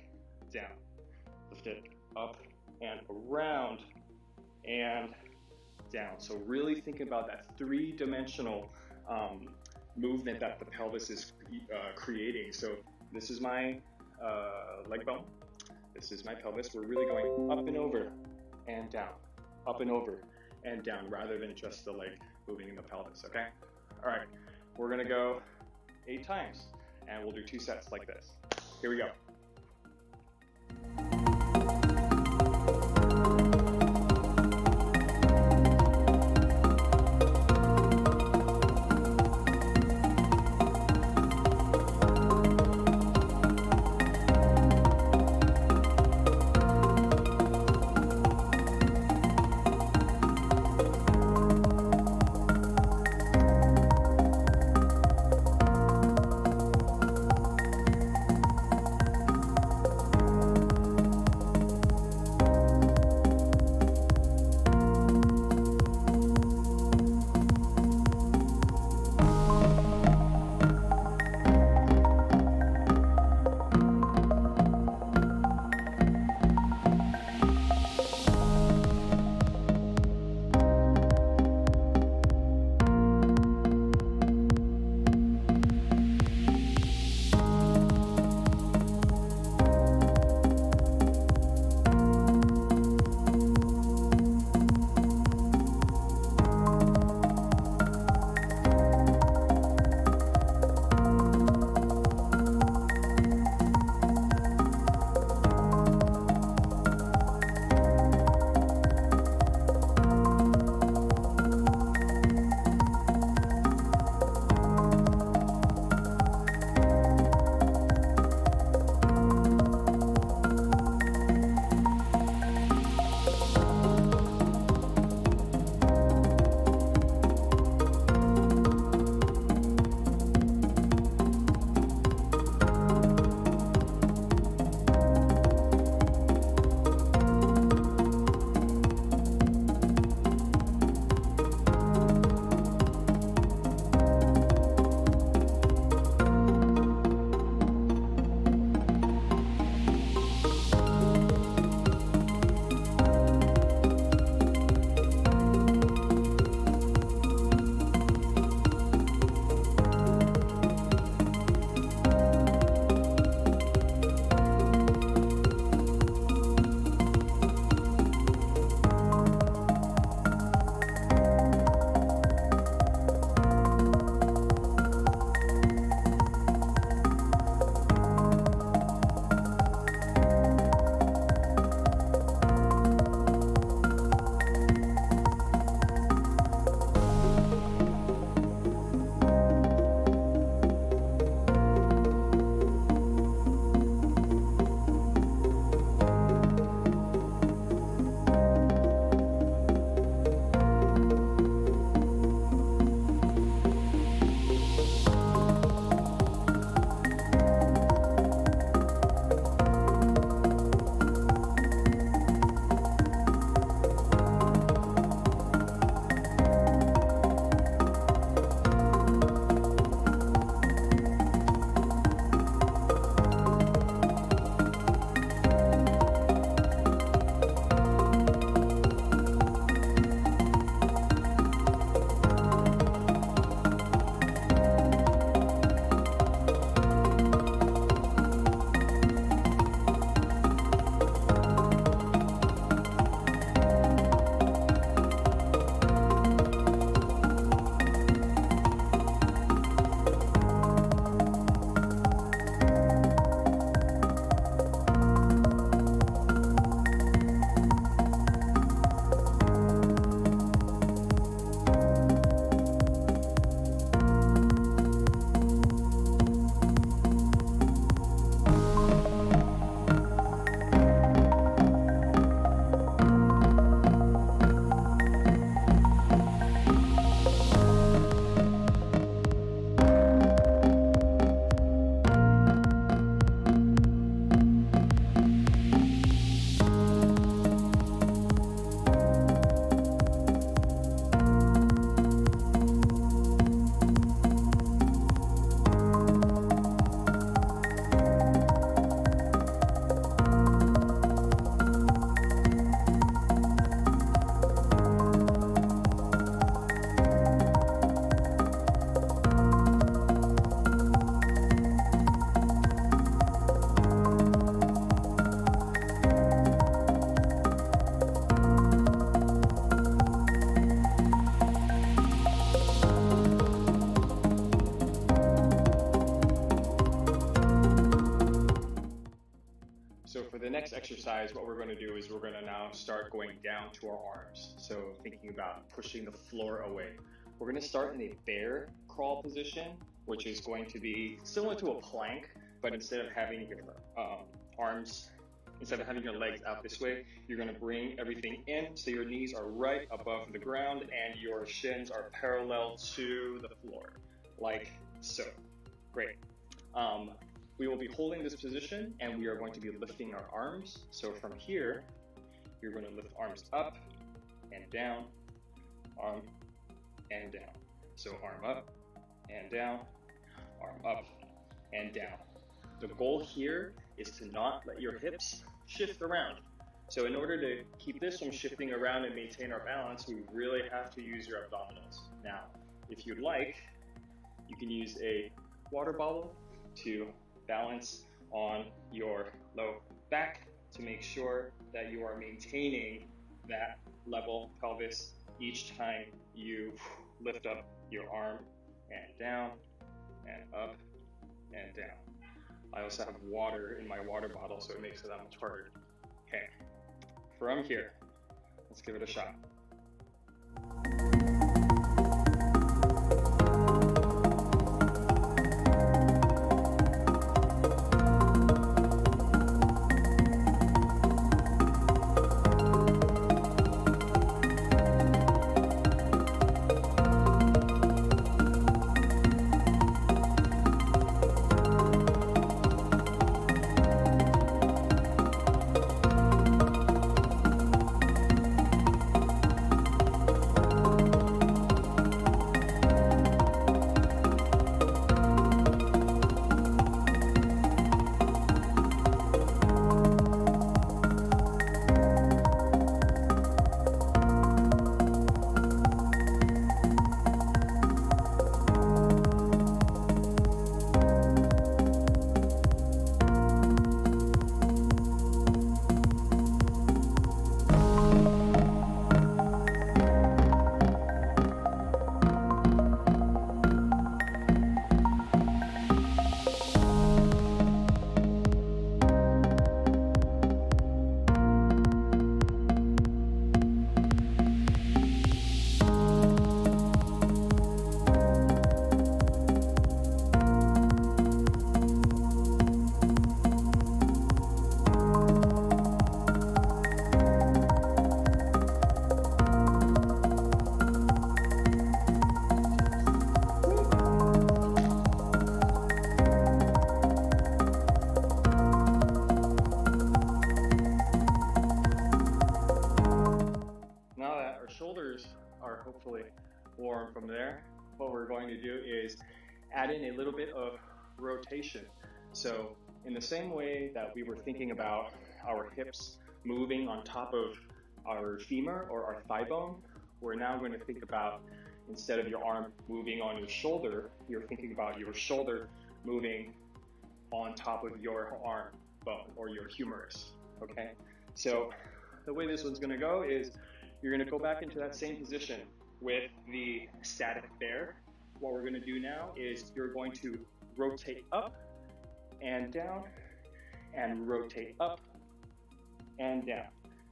down. Lift it up and around and down. So really think about that three-dimensional movement that the pelvis is creating. So this is my leg bone. This is my pelvis. We're really going up and over and down, up and over and down, rather than just the leg moving in the pelvis, okay? All right, we're gonna go 8 times, and we'll do 2 sets like this. Here we go. next exercise, what we're going to do is we're going to now start going down to our arms. So thinking about pushing the floor away. We're going to start in a bear crawl position, which is going to be similar to a plank, but instead of having your instead of having your legs out this way, you're going to bring everything in so your knees are right above the ground and your shins are parallel to the floor, like so. Great. We will be holding this position and we are going to be lifting our arms. So from here, you're going to lift arms up and down, arm and down. So arm up and down, arm up and down. The goal here is to not let your hips shift around. So in order to keep this from shifting around and maintain our balance, we really have to use your abdominals. Now, if you'd like, you can use a water bottle to balance on your low back to make sure that you are maintaining that level pelvis each time you lift up your arm and down and up and down. I also have water in my water bottle, so it makes it that much harder. Okay, from here, let's give it a shot. Hopefully warm from there. What we're going to do is add in a little bit of rotation. So in the same way that we were thinking about our hips moving on top of our femur or our thigh bone, we're now going to think about, instead of your arm moving on your shoulder, you're thinking about your shoulder moving on top of your arm bone or your humerus, okay? So the way this one's gonna go is you're gonna go back into that same position with the static bear. What we're gonna do now is you're going to rotate up and down and rotate up and down.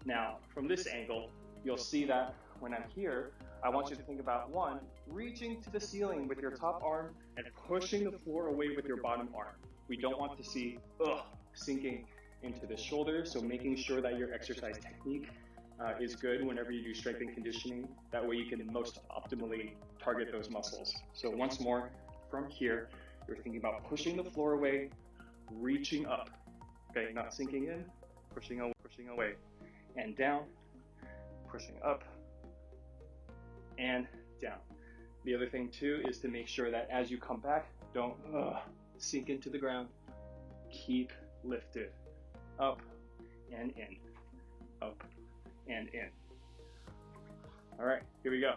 Now, from this angle, you'll see that when I'm here, I want you to think about one, reaching to the ceiling with your top arm and pushing the floor away with your bottom arm. We don't want to see sinking into the shoulder, so making sure that your exercise technique is good whenever you do strength and conditioning. That way you can most optimally target those muscles. So once more, from here, you're thinking about pushing the floor away, reaching up, okay, not sinking in, pushing away, and down, pushing up, and down. The other thing too is to make sure that as you come back, don't sink into the ground. Keep lifted, up and in, up and in. All right, here we go.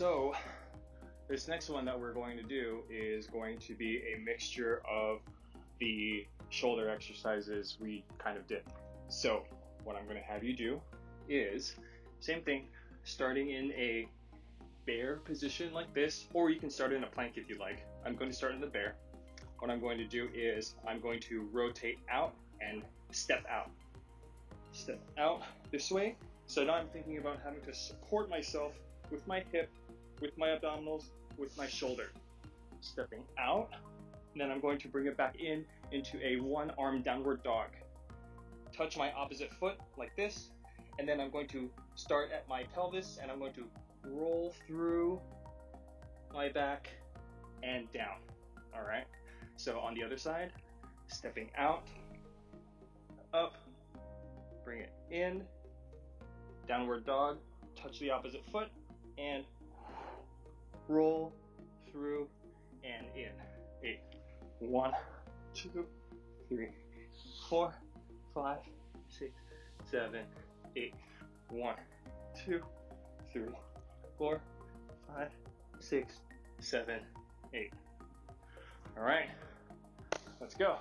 So this next one that we're going to do is going to be a mixture of the shoulder exercises we kind of did. So what I'm going to have you do is same thing, starting in a bear position like this, or you can start in a plank if you like. I'm going to start in the bear. What I'm going to do is I'm going to rotate out and step out. Step out this way. So now I'm thinking about having to support myself with my hip, with my abdominals, with my shoulder. Stepping out, and then I'm going to bring it back in into a one-arm downward dog. Touch my opposite foot like this, and then I'm going to start at my pelvis, and I'm going to roll through my back and down. All right, so on the other side, stepping out, up, bring it in, downward dog, touch the opposite foot, and roll through and in. 8, 1, 2, 3, 4, 5, 6, 7, 8. 1, 2, 3, 4, 5, 6, 7, 8. All right, let's go.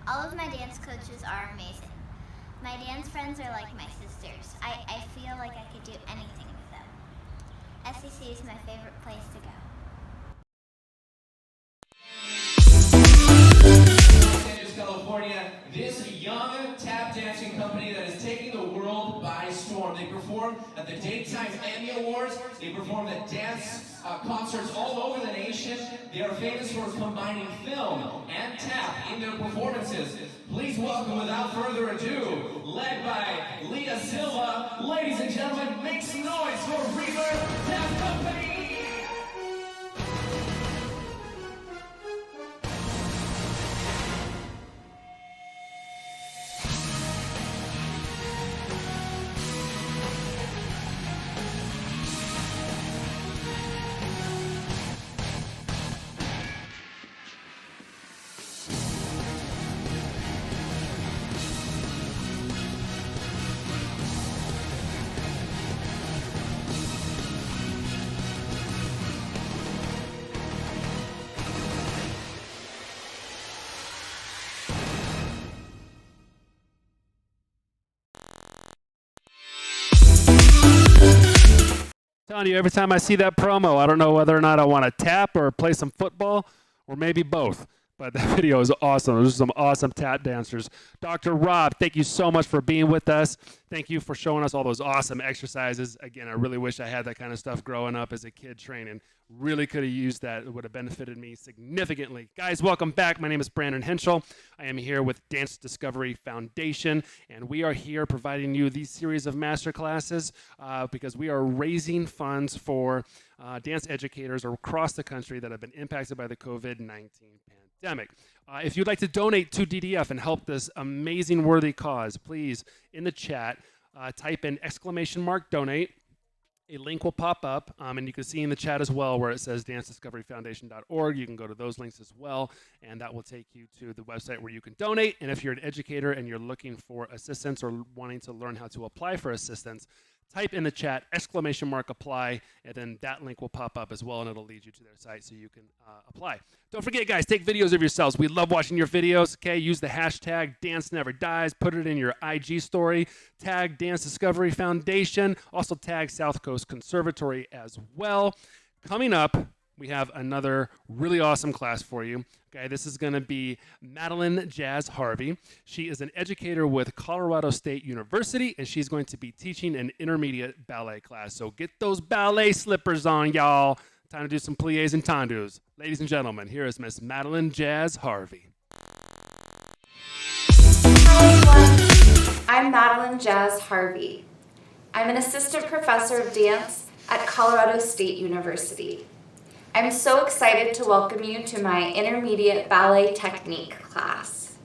All of my dance coaches are amazing. My dance friends are like my sisters. I feel like I could do anything with them. SEC is my favorite place to go. Los Angeles, California, this young tap dancing company that is taking the world by storm. They perform at the Daytime Emmy Awards. They perform at dance concerts all over the nation. They are famous for combining film and tap in their performances. Please welcome, without further ado, led by Leah Silva, ladies and gentlemen, make some noise for Reaver Tap Company! telling you, every time I see that promo, I don't know whether or not I want to tap or play some football or maybe both. But that video is awesome. There's some awesome tap dancers. Dr. Rob, thank you so much for being with us. Thank you for showing us all those awesome exercises. Again, I really wish I had that kind of stuff growing up as a kid training. Really could have used that. It would have benefited me significantly. Guys, welcome back. My name is Brandon Henschel. I am here with Dance Discovery Foundation, and we are here providing you these series of master classes because we are raising funds for dance educators across the country that have been impacted by the COVID-19 pandemic. If you'd like to donate to DDF and help this amazing worthy cause, please, in the chat, type in !donate. A link will pop up, and you can see in the chat as well where it says dancediscoveryfoundation.org. You can go to those links as well, and that will take you to the website where you can donate. And if you're an educator and you're looking for assistance or wanting to learn how to apply for assistance, type in the chat !apply, and then that link will pop up as well, and it'll lead you to their site so you can apply. Don't forget, guys, take videos of yourselves. We love watching your videos, okay? Use the hashtag DanceNeverDies. Put it in your IG story. Tag Dance Discovery Foundation. Also tag South Coast Conservatory as well. Coming up, we have another really awesome class for you. Okay, this is going to be Madeline Jazz Harvey. She is an educator with Colorado State University, and she's going to be teaching an intermediate ballet class. So get those ballet slippers on, y'all. Time to do some pliés and tendus. Ladies and gentlemen, here is Miss Madeline Jazz Harvey. Hi everyone, I'm Madeline Jazz Harvey. I'm an assistant professor of dance at Colorado State University. I'm so excited to welcome you to my intermediate ballet technique class.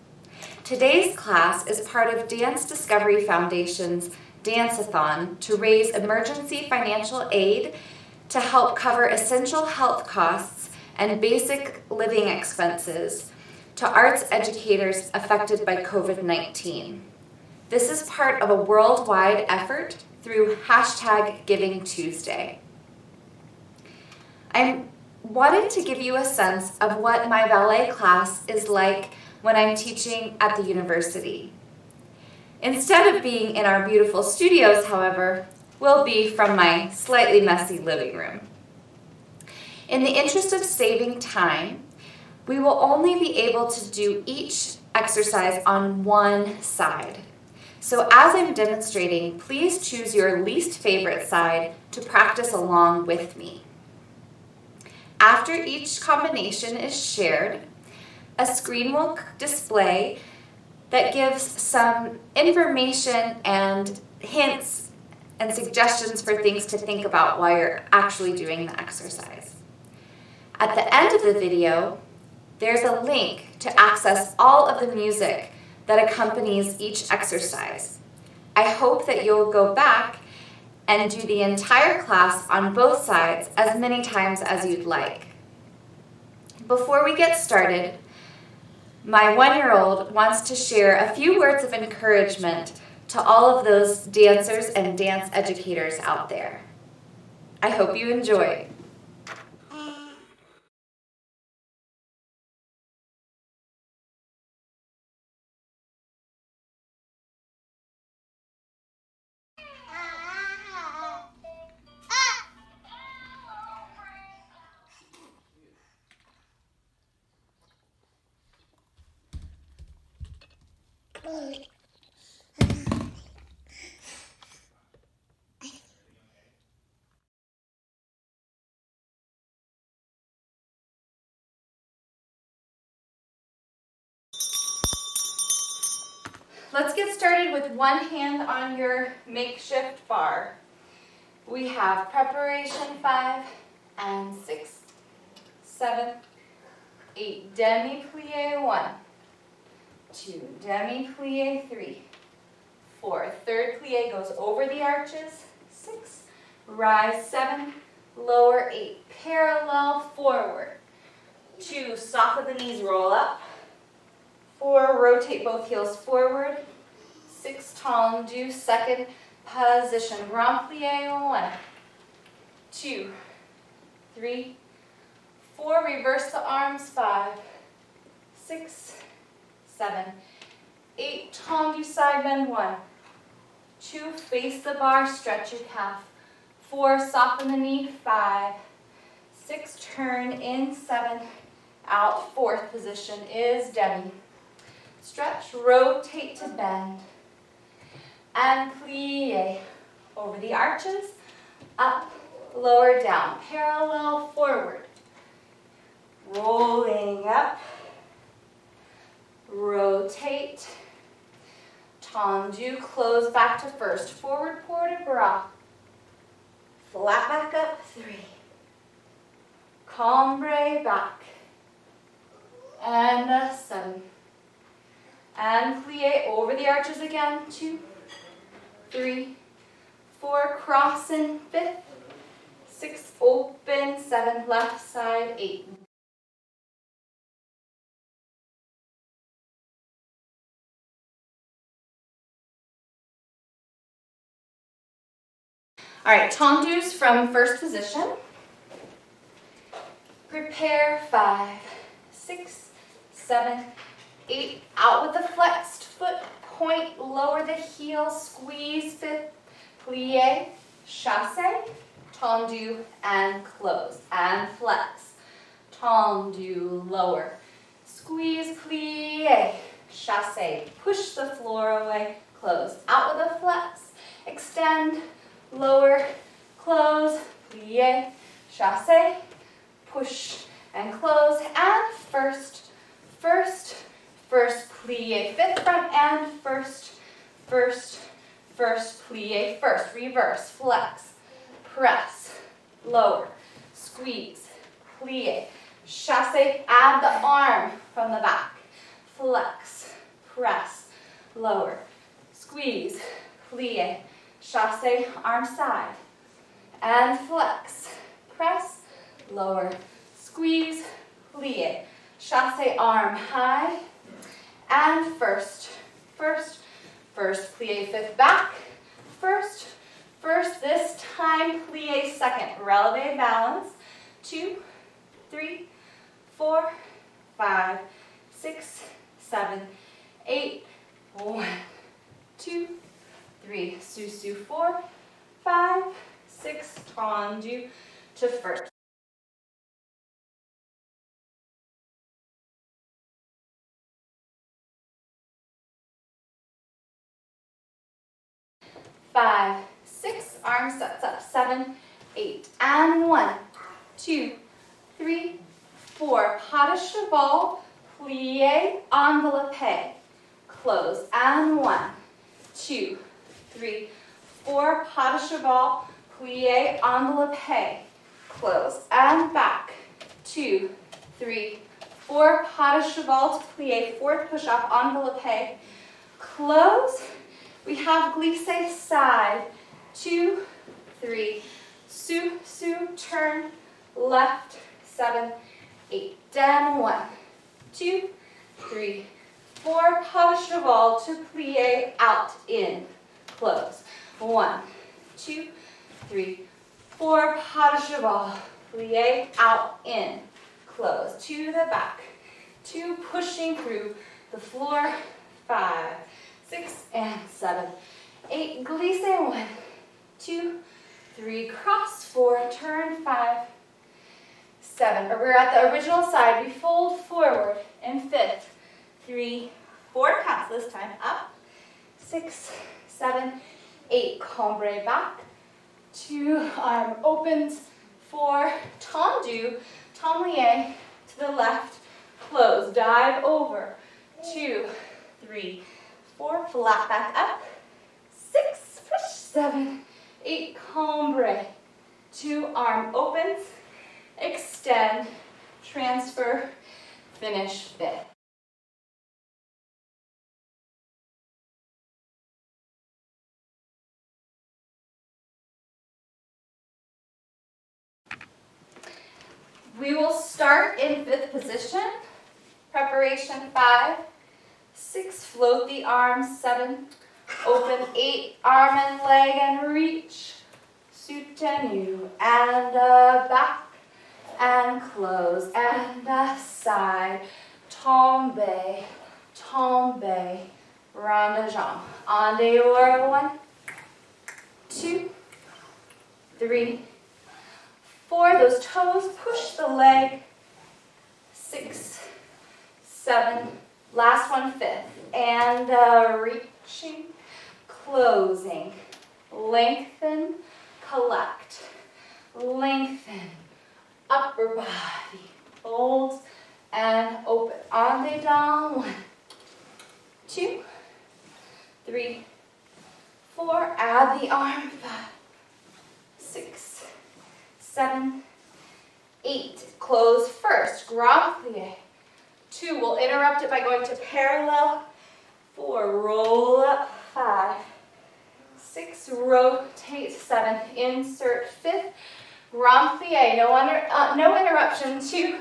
Today's class is part of Dance Discovery Foundation's Dance-ATHON to raise emergency financial aid to help cover essential health costs and basic living expenses to arts educators affected by COVID-19. This is part of a worldwide effort through #GivingTuesday. I wanted to give you a sense of what my ballet class is like when I'm teaching at the university. Instead of being in our beautiful studios, however, we'll be from my slightly messy living room. In the interest of saving time, we will only be able to do each exercise on one side. So as I'm demonstrating, please choose your least favorite side to practice along with me. After each combination is shared, a screen will display that gives some information and hints and suggestions for things to think about while you're actually doing the exercise. At the end of the video, there's a link to access all of the music that accompanies each exercise. I hope that you'll go back and do the entire class on both sides as many times as you'd like. Before we get started, my 1-year-old wants to share a few words of encouragement to all of those dancers and dance educators out there. I hope you enjoy. Let's get started with one hand on your makeshift bar. We have preparation 5 and 6, 7, 8, demi-plie 1, 2, demi-plie 3, 4, third plie goes over the arches, 6, rise 7, lower 8, parallel forward, 2, soften the knees, roll up, 4, rotate both heels forward, 6, tendu, second position, grand plie 1, 2, 3, 4, reverse the arms, 5, 6, 7, 8, tendu, side bend 1, 2, face the bar, stretch your calf, 4, soften the knee, 5, 6, turn in, 7, out, 4th position is demi. Stretch, rotate to bend, and plie, over the arches, up, lower, down, parallel, forward, rolling up, rotate, tendu, close back to first, forward, port de bras, flat back up, 3, cambre back, and 7, and plie over the arches again, 2, 3, 4, cross in, 5th, 6, open, 7, left side, 8. All right, tendus from first position. Prepare, 5, 6, 7, 8. Out with the flexed foot, point, lower the heel, squeeze, 5th, plie, chasse, tendu, and close, and flex. Tendu, lower, squeeze, plie, chasse, push the floor away, close. Out with a flex, extend, lower, close, plie, chasse, push, and close, and first, plie, 5th front, and first, plie, first, reverse, flex, press, lower, squeeze, plie, chasse, add the arm from the back, flex, press, lower, squeeze, plie, chasse, arm side, and flex, press, lower, squeeze, plie, chasse, arm high, and first, plie, 5th back, first, this time, plie, 2nd, releve balance, 2, 3, 4, 5, 6, 7, 8, 1, 2, 3, susu, 4, 5, 6, tendu to first. Five, 6, arm sets up, 7, 8, and 1, 2, 3, 4, pas de cheval, plie, enveloppe, close, and 1, 2, 3, 4, pas de cheval, plie, enveloppe, close, and back, 2, 3, 4, pas de cheval to plie, 4th push-up, enveloppe, close. We have glisse side, 2, 3, su, turn, left, 7, 8, down, 1, 2, 3, 4, pas de cheval to plie, out, in, close, 1, 2, 3, 4, pas de cheval, plie, out, in, close, to the back, 2, pushing through the floor, 5, 6, and 7, 8, glisse, 1, 2, 3, cross, 4, turn, 5, 7, or we're at the original side, we fold forward, in 5th, 3, 4, counts this time, up, 6, 7, 8, cambre back, 2, arm opens, 4, tendu, tendu to the left, close, dive over, 2, 3, 4, flat back up, 6, push, 7, 8, cambre, 2, arm opens, extend, transfer, finish, 5th. We will start in 5th position. Preparation, 5, 6, float the arms, 7, open, 8, arm and leg and reach, soutenu, and back, and close, and side, tombe, tombe, rond de jambe, en dehors, 1, 2, 3, 4. Those toes push the leg. 6, 7. Last one, 5th. And reaching, closing. Lengthen, collect. Lengthen. Upper body. Hold and open. On the down. 1, 2, 3, 4. Add the arm. 5, 6, 7, 8. Close first. Grand plie. 2. We'll interrupt it by going to parallel. 4. Roll up. 5, 6. Rotate. 7. Insert. 5th. Grand plie. No interruption. 2,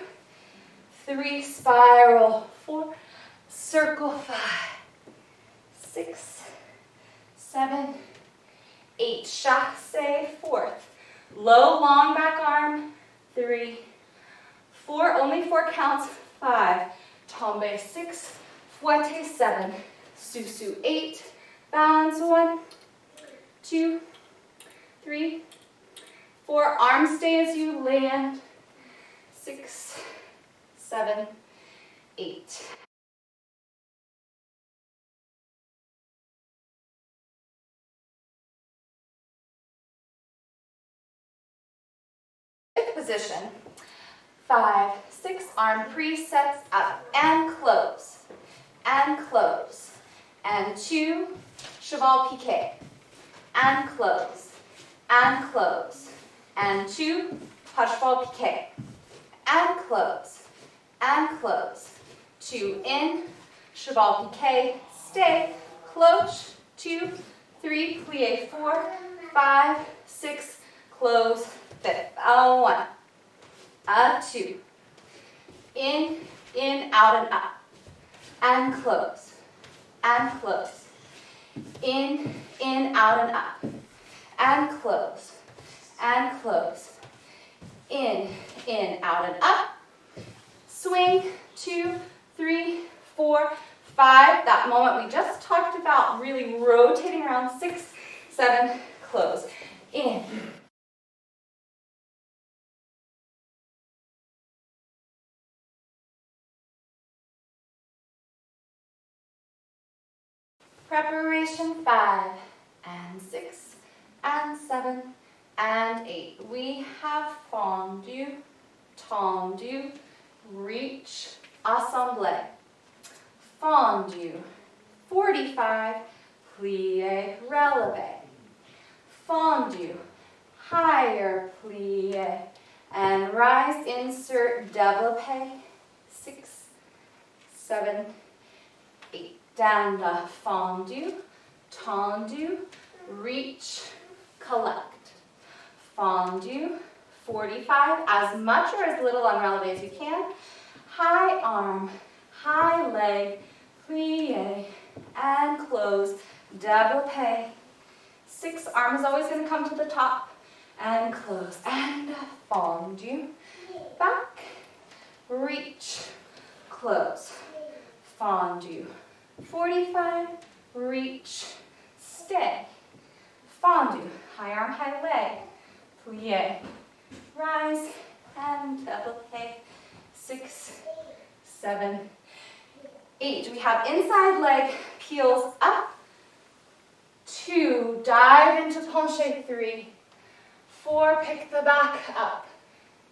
3. Spiral. 4. Circle. 5, 6, 7, 8. Chasse. 4th. Low, long back arm. 3, 4. Only 4 counts. 5. Tombe. 6. Fouette. 7. Susu. 8. Balance. 1, 2, 3, 4. Arms stay as you land. 6, 7, 8. Position. 5, 6. Arm presets up and close. And close. And 2. Cheval piqué. And close. And close. And 2. Cheval piqué. And close. And close. 2. In. Cheval piqué. Stay. Close. 2, 3. Plie. 4, 5, 6. Close. 5th. 1. 2. In, out, and up. And close. And close. In, out, and up. And close. And close. In, out, and up. Swing. 2, 3, 4, 5. That moment we just talked about, really rotating around. 6, 7, close. In. Preparation. 5, and 6, and 7, and 8. We have fondu, tendu, reach, assemblé. Fondu. 45, plie, relevé. Fondu. Higher, plie, and rise, insert, développé. 6, 7, 8. Danda. Fondu, tendu, reach, collect. Fondu. 45, as much or as little on relevé as you can. High arm, high leg, plie, and close, développé. 6, arm is always going to come to the top, and close, and fondu, back, reach, close, fondu. 45, reach, stay, fondu, high arm, high leg, plie, rise, and développé. 6, 7, 8. We have inside leg peels up. 2, dive into penché. 3, 4, pick the back up.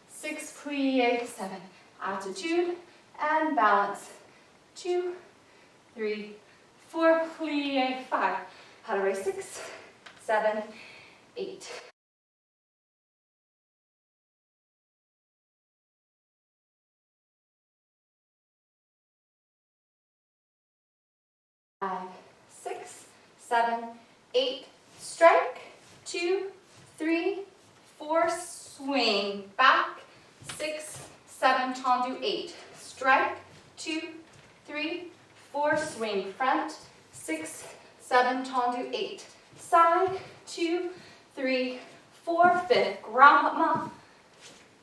6, plie. 7, attitude and balance. 2, 3, 4, plie. 5, how to raise. 6, 7, 8. 5, 6, 7, 8. Strike. 2, 3, 4. Swing back. 6, 7. Tendu. 8. Strike. 2, 3, 4. Swing front. 6, 7. Tendu. 8. Side. 2, 3, 4. 5th. Grand battement.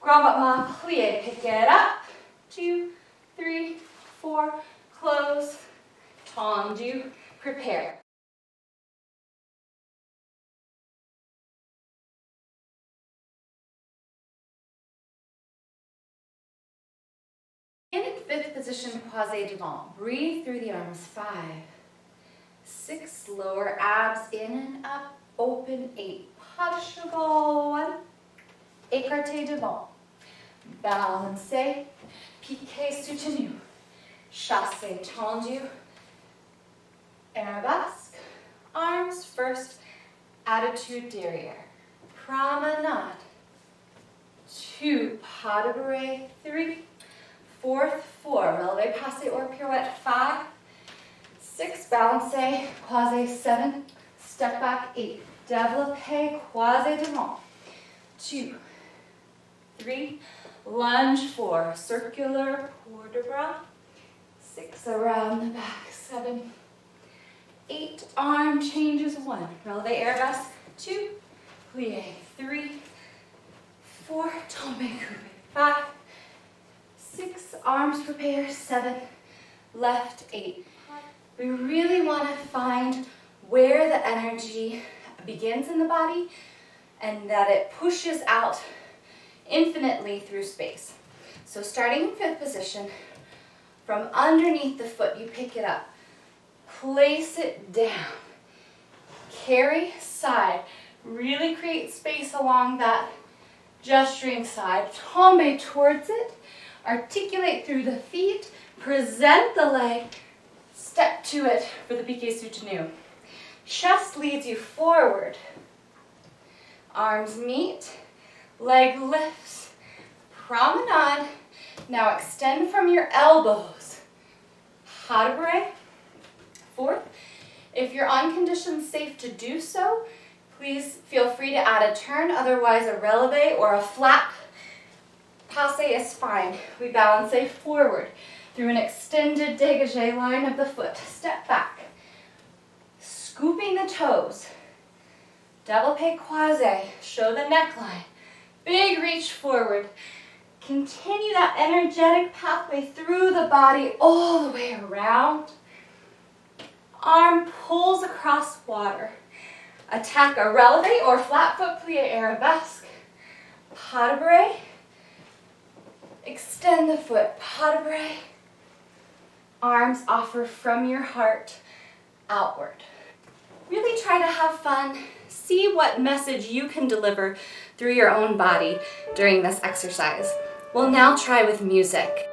Grand battement. Plie. Pick it up. 2, 3, 4. Close. Tendu, prepare. position, croisé devant. Breathe through the arms. 5, 6, lower abs in and up, open. 8, pas de cheval. 1, écarté devant. Balancé, piqué soutenu. Chassé tendu. Arabesque. Arms first, attitude derrière. Promenade. 2, pas de bourrée. 3, fourth, 4, relevé passé or pirouette. 5, 6, balancé, croisé. 7, step back. 8, développé, croisé devant. 2, 3, lunge. 4, circular, port de bras. 6, around the back. 7, 8, arm changes. 1, relevé arabesque. 2, plie. 3, 4, tombe coupé. 5, 6, arms prepare. 7, left. 8. We really want to find where the energy begins in the body and that it pushes out infinitely through space. So starting in 5th position, from underneath the foot, you pick it up. Place it down. Carry side. Really create space along that gesturing side. Tombe towards it. Articulate through the feet. Present the leg. Step to it for the piqué soutenu. Chest leads you forward. Arms meet. Leg lifts. Promenade. Now extend from your elbows. Pas de bourrée. 4th. If you're on conditions safe to do so, please feel free to add a turn. Otherwise, a relevé or a flat passé is fine. We balance forward through an extended dégagé line of the foot. Step back. Scooping the toes. Développé croisé. Show the neckline. Big reach forward. Continue that energetic pathway through the body all the way around. Arm pulls across water. Attack a relevé or flat foot plie arabesque. Pas de bourrée. Extend the foot. Pas de bourrée. Arms offer from your heart outward. Really try to have fun. See what message you can deliver through your own body during this exercise. We'll now try with music.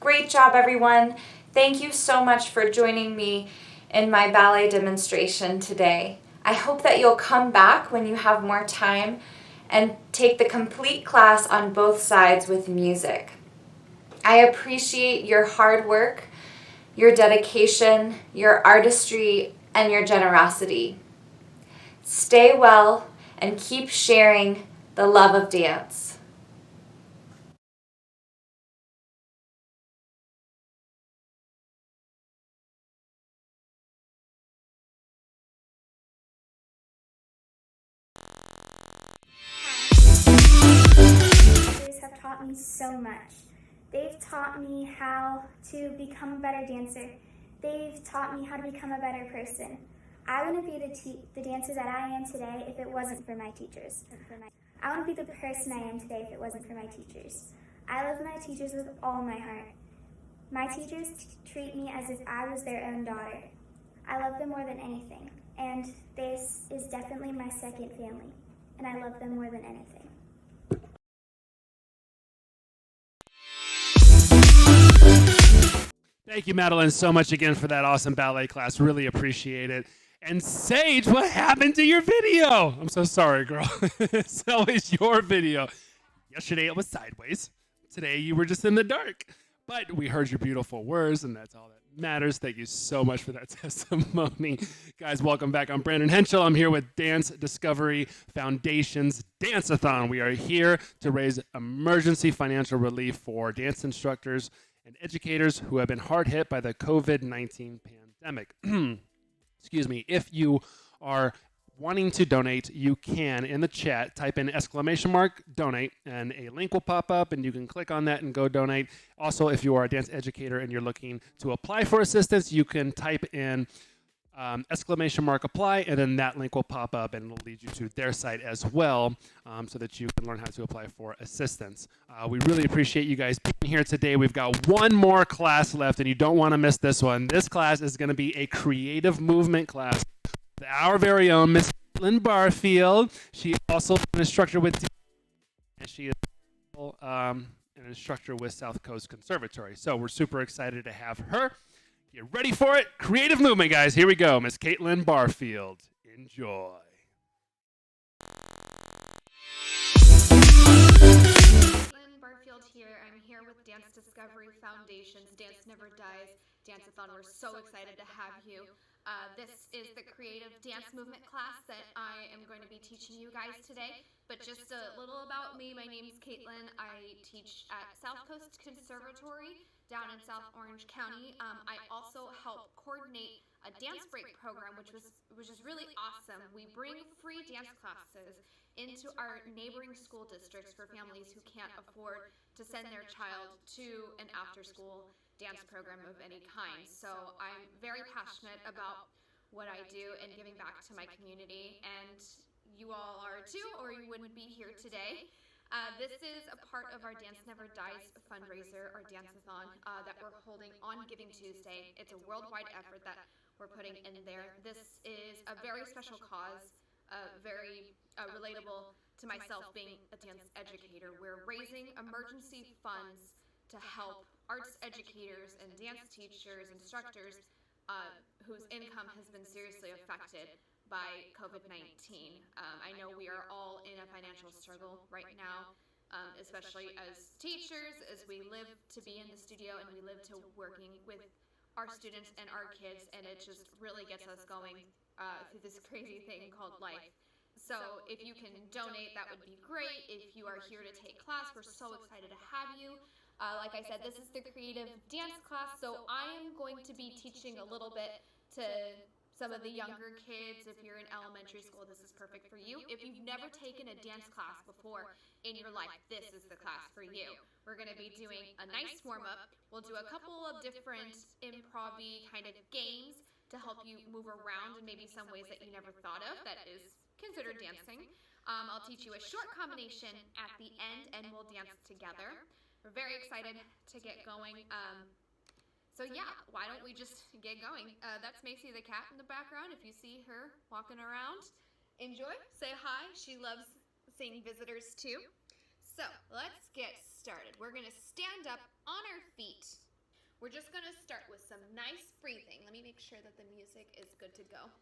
Great job, everyone. Thank you so much for joining me in my ballet demonstration today. I hope that you'll come back when you have more time and take the complete class on both sides with music. I appreciate your hard work, your dedication, your artistry, and your generosity. Stay well and keep sharing the love of dance. Teachers have taught me so much. They've taught me how to become a better dancer. They've taught me how to become a better person. I wouldn't be the dancer that I am today if it wasn't for my teachers. I wouldn't be the person I am today if it wasn't for my teachers. I love my teachers with all my heart. My teachers treat me as if I was their own daughter. I love them more than anything, and this is definitely my second family, and I love them more than anything. Thank you, Madeline, so much again for that awesome ballet class. Really appreciate it. And Sage, what happened to your video? I'm so sorry, girl. It's always your video. Yesterday it was sideways. Today you were just in the dark. But we heard your beautiful words, and that's all that matters. Thank you so much for that testimony. Guys, welcome back. I'm Brandon Henschel. I'm here with Dance Discovery Foundation's Dance-A-thon. We are here to raise emergency financial relief for dance instructors and educators who have been hard hit by the COVID-19 pandemic. Excuse me. If you are wanting to donate, you can, in the chat, type in !donate, and a link will pop up, and you can click on that and go donate. Also, if you are a dance educator and you're looking to apply for assistance, you can type in !apply, and then that link will pop up, and it'll lead you to their site as well, so that you can learn how to apply for assistance. We really appreciate you guys being here today. We've got one more class left, and you don't want to miss this one. This class is going to be a creative movement class. Our very own Miss Lynn Barfield. She is also an instructor with and she is an instructor with South Coast Conservatory. So we're super excited to have her. Get ready for it. Creative movement, guys. Here we go. Miss Caitlin Barfield. Enjoy. Caitlin Barfield here. I'm here with Dance Discovery Foundation's Dance Never Dies Dance-A-thon. We're so excited to have you. This is the creative dance movement class that I am going to be teaching you guys today. But just a little about me. My name's Caitlin. I teach at South Coast Conservatory down in South Orange County. I also help coordinate a dance break program, which is really awesome. We bring free dance classes into our neighboring school districts for families who can't afford to send their child to an after-school dance program of any kind. So I'm very passionate about what I do and giving back to my community, and you all are too, or you wouldn't be here today. This is a part of our Dance Never Dies fundraiser, our Dance-A-thon, that we're holding on Giving Tuesday. It's a worldwide effort that we're putting in there. This is a very special cause, very relatable to myself being a dance educator. We're raising emergency funds to help arts educators and dance teachers, instructors whose income has been seriously affected by COVID-19. I know we are all in a financial struggle right now, especially as teachers, as we live to be in the studio and we live to working with our students and our kids, and it just really gets us going through this crazy thing called life. So if you can donate, that would be great. If you are here to take class, we're so excited to have you. Like I said, this is the creative dance class, so I am going to be teaching a little bit to some of the younger kids. If you're in elementary school, this is perfect for you. If you've never taken a dance class before in your life, this is the class for you. We're going to be doing a nice warm-up. We'll do a couple of different improv-y kind of games to help you move around in maybe some ways that you never thought of that is considered dancing. I'll teach you a short combination at the end, and we'll dance together. We're very excited to get going. So yeah, why don't we just get going? That's Macy the cat in the background. If you see her walking around, enjoy, say hi. She loves seeing visitors too. So let's get started. We're gonna stand up on our feet. We're just gonna start with some nice breathing. Let me make sure that the music is good to go.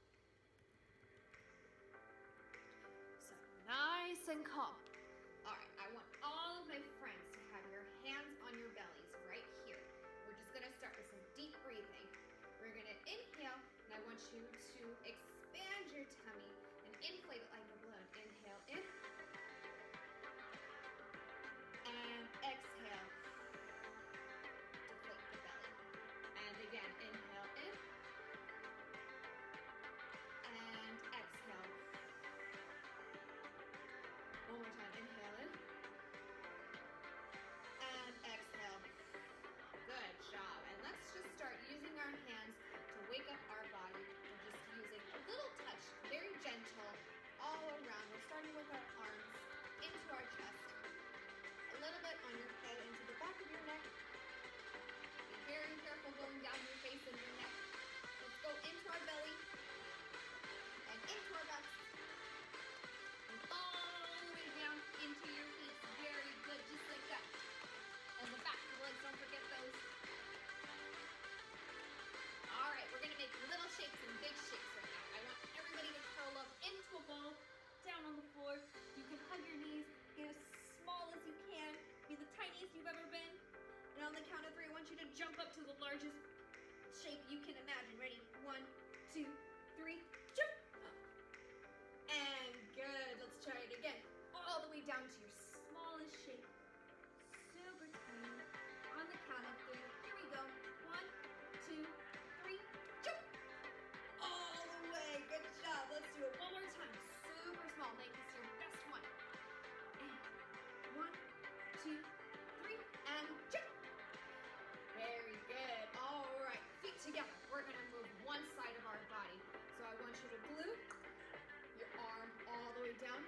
So nice and calm. All right, I want all of my friends to have your hands on your bellies right here. We're just gonna start with some deep breathing. We're gonna inhale, and I want you to expand your tummy and inflate it like a balloon. Inhale in, and exhale. Deflate the belly. And again, inhale in, and exhale. One more time, inhale in, and exhale. Good job. And let's just start using our hands to wake up our body. We're just using a little touch, very gentle, all around. We're starting with our arms into our chest, a little bit on your head, into the back of your neck. Be very careful going down your face and your neck. Let's go into our belly and into our backs and all the way down into your feet. Very good, just like that. And the back of the legs, don't forget those. All right, we're gonna make little shakes and big shakes right now. I want everybody to curl up into a ball, down on the floor. You can hug your knees, get as small as you can, be the tiniest you've ever been. And on the count of 3, I want you to jump up to the largest shape you can imagine. Ready? 1, 2, 3, jump! And good, let's try it again. All the way down to your smallest shape. Super tiny. On the count of 3, here we go. 1, 2, 3, jump! All the way, good job. Let's do it one more time. Super small, make this your best one. And 1, 2, 3, and jump! Very good. All right, feet together. We're gonna move one side of our body. So I want you to glue your arm all the way down.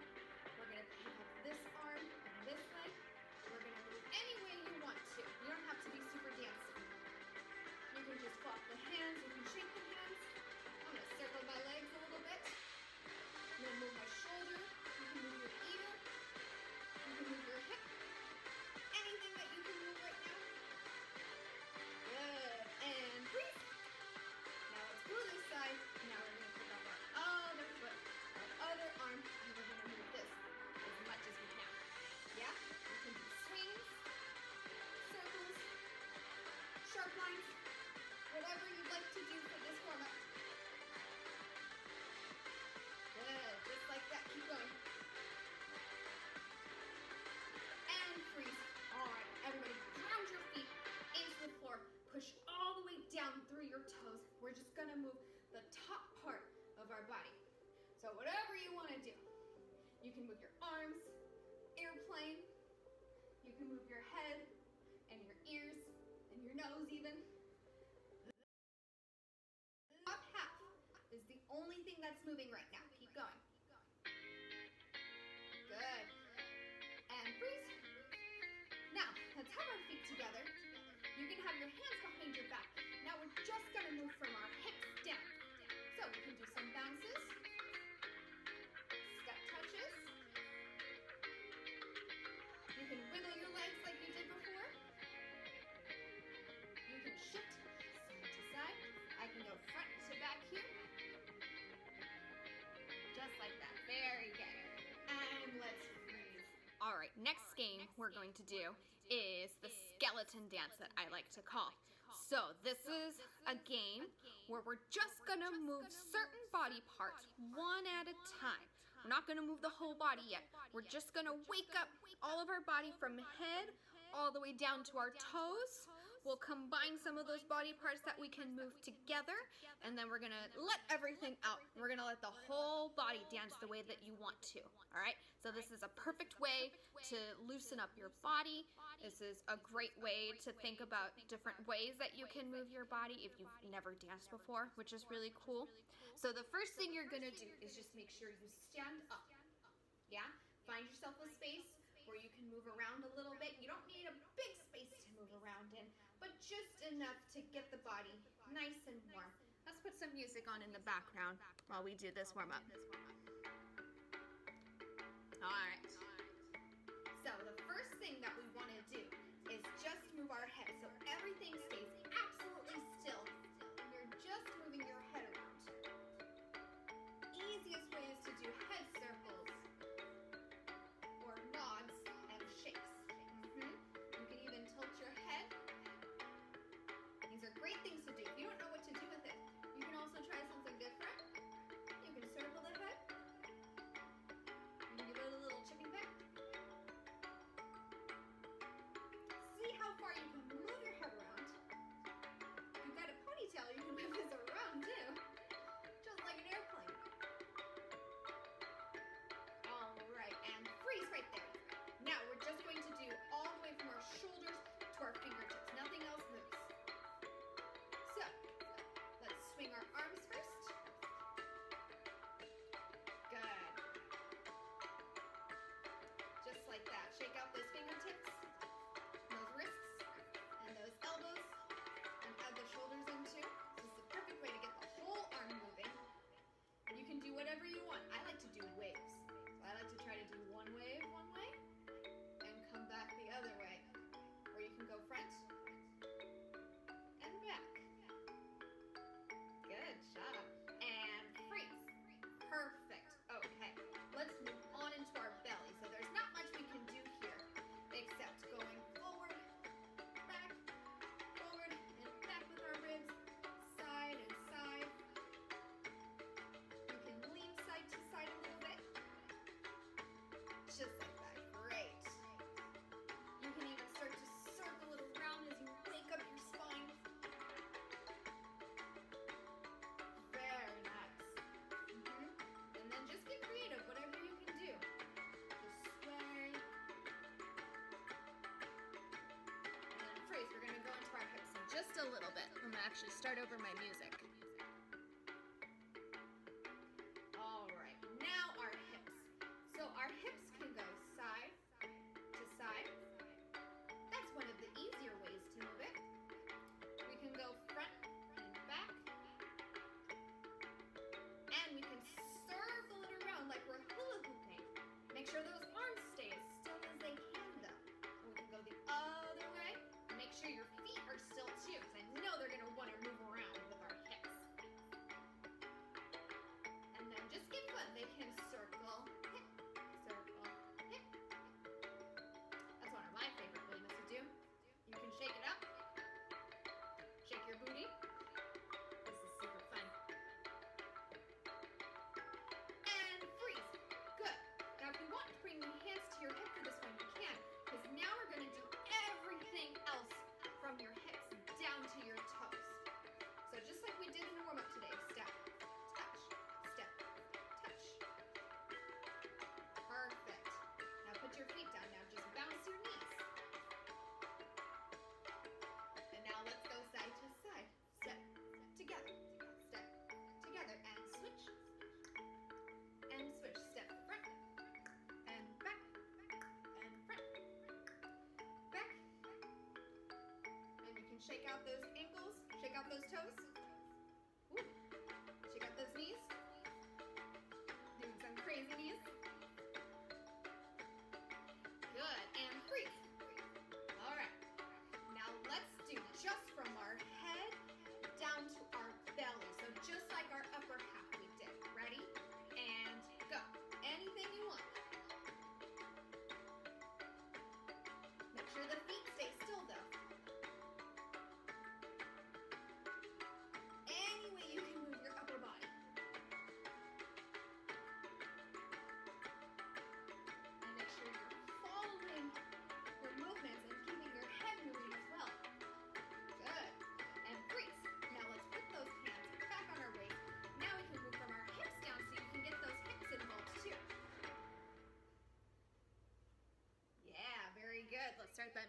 We're gonna pick up this arm and this leg. We're gonna move any way you want to. You don't have to be super dancing. You can just flop the hands, you can shake the hands. I'm gonna circle my legs a little bit. I'm gonna move my shoulder. You can move your ear. You can move your hip. Anything that you can move right now. Good. And breathe. Now let's glue this side. Now we're gonna pick up our other foot, our other arm, and we're gonna move this as much as we can. Yeah? You can do swings, circles, sharp lines, whatever you'd like to do for this warm-up. Good, just like that, keep going. And freeze. All right, everybody, ground your feet into the floor. Push all the way down through your toes. We're just gonna move the top part of our body. So whatever you wanna do. You can move your arms, airplane. You can move your head and your ears and your nose even. The top half is the only thing that's moving right now. Keep going. Good. And freeze. Now, let's have our feet together. You can have your hands behind your back. Now we're just gonna move from our hips down. So we can do some bounces, step touches. You can wiggle your legs like you did before. You can shift side to side. I can go front to back here. right, next game we're going to do is the skeleton dance that I like to call. So this is a game where we're just gonna move certain body parts one at a time. We're not gonna move the whole body yet. We're just gonna wake up all of our body from head all the way down to our toes. We'll combine some of those body parts that we can move together, and then we're gonna let everything out. We're gonna let the whole body dance the way that you want to, all right? So this is a perfect way to loosen up your body. This is a great way to think about different ways that you can move your body if you've never danced before, which is really cool. So the first thing you're gonna do is just make sure you stand up, yeah? Find yourself a space where you can move around a little bit. You don't need a big space to move around in, but just enough to get the body nice and warm. Let's put some music on in the background while we do this warm up. All right. So the first thing that we want to do is just move our head so everything stays absolutely still. You're just moving your head around. Easiest way is to do head circles or nods and shakes. You can even tilt your head. These are great things to do. If you don't know what to do with it, you can also try something different. You can circle the head. You can give it a little chicken peck. See how far you can move your head around. If you've got a ponytail, you can move this around too. Just like an airplane. All right, and freeze right there. Now we're just going to do all the way from our shoulders to our fingertips. Nothing else moves. So, let's swing our arms first. Good. Just like that. Shake out those fingertips, those wrists, and those elbows, and add the shoulders in too. This is the perfect way to get the whole arm moving. And you can do whatever you want. I like to do waves. So I like to try to do one wave one way, and come back the other way. Or you can go front and back. Good job. And freeze. Perfect. Okay, let's move on into our belly. So there's not much we can do here, except going forward, and back with our ribs, side and side. You can lean side to side a little bit. Just like that. Great. You can even start to circle it around as you wake up your spine. Very nice. And then just get creative, whatever you can do. Just sway. And then freeze. We're going to go into our hips in just a little bit. I'm going to actually start over my music. All right. Now our hips. So our hips can go side to side. That's one of the easier ways to move it. We can go front and back. And we can circle it around like we're hula hooping. Make sure those arms stay as still as they can though. We can go the other way. Make sure your feet are still too, because I know they're going to want to move around with our hips. And then just get fun. They can circle, hip, circle, hip. That's one of my favorite movements to do. You can shake it up. Shake your booty. This is super fun. And freeze. Good. Now if you want to bring your hands to your hip for this one, you can. Because now we're going to do everything else from your hips down to your toes. So just like we did in the warm-up today, step, touch, step, touch. Perfect. Now put your feet down. Now just bounce your knees. And now let's go side to side. Step together, and switch. And switch. Step front and back and front. Back. And you can shake out those ankles, shake out those toes. Ooh. Shake out those knees. Doing some crazy knees. Good. And freeze. All right. Now let's do just from our head down to our belly. So just like our upper half we did. Ready? And go. Anything you want.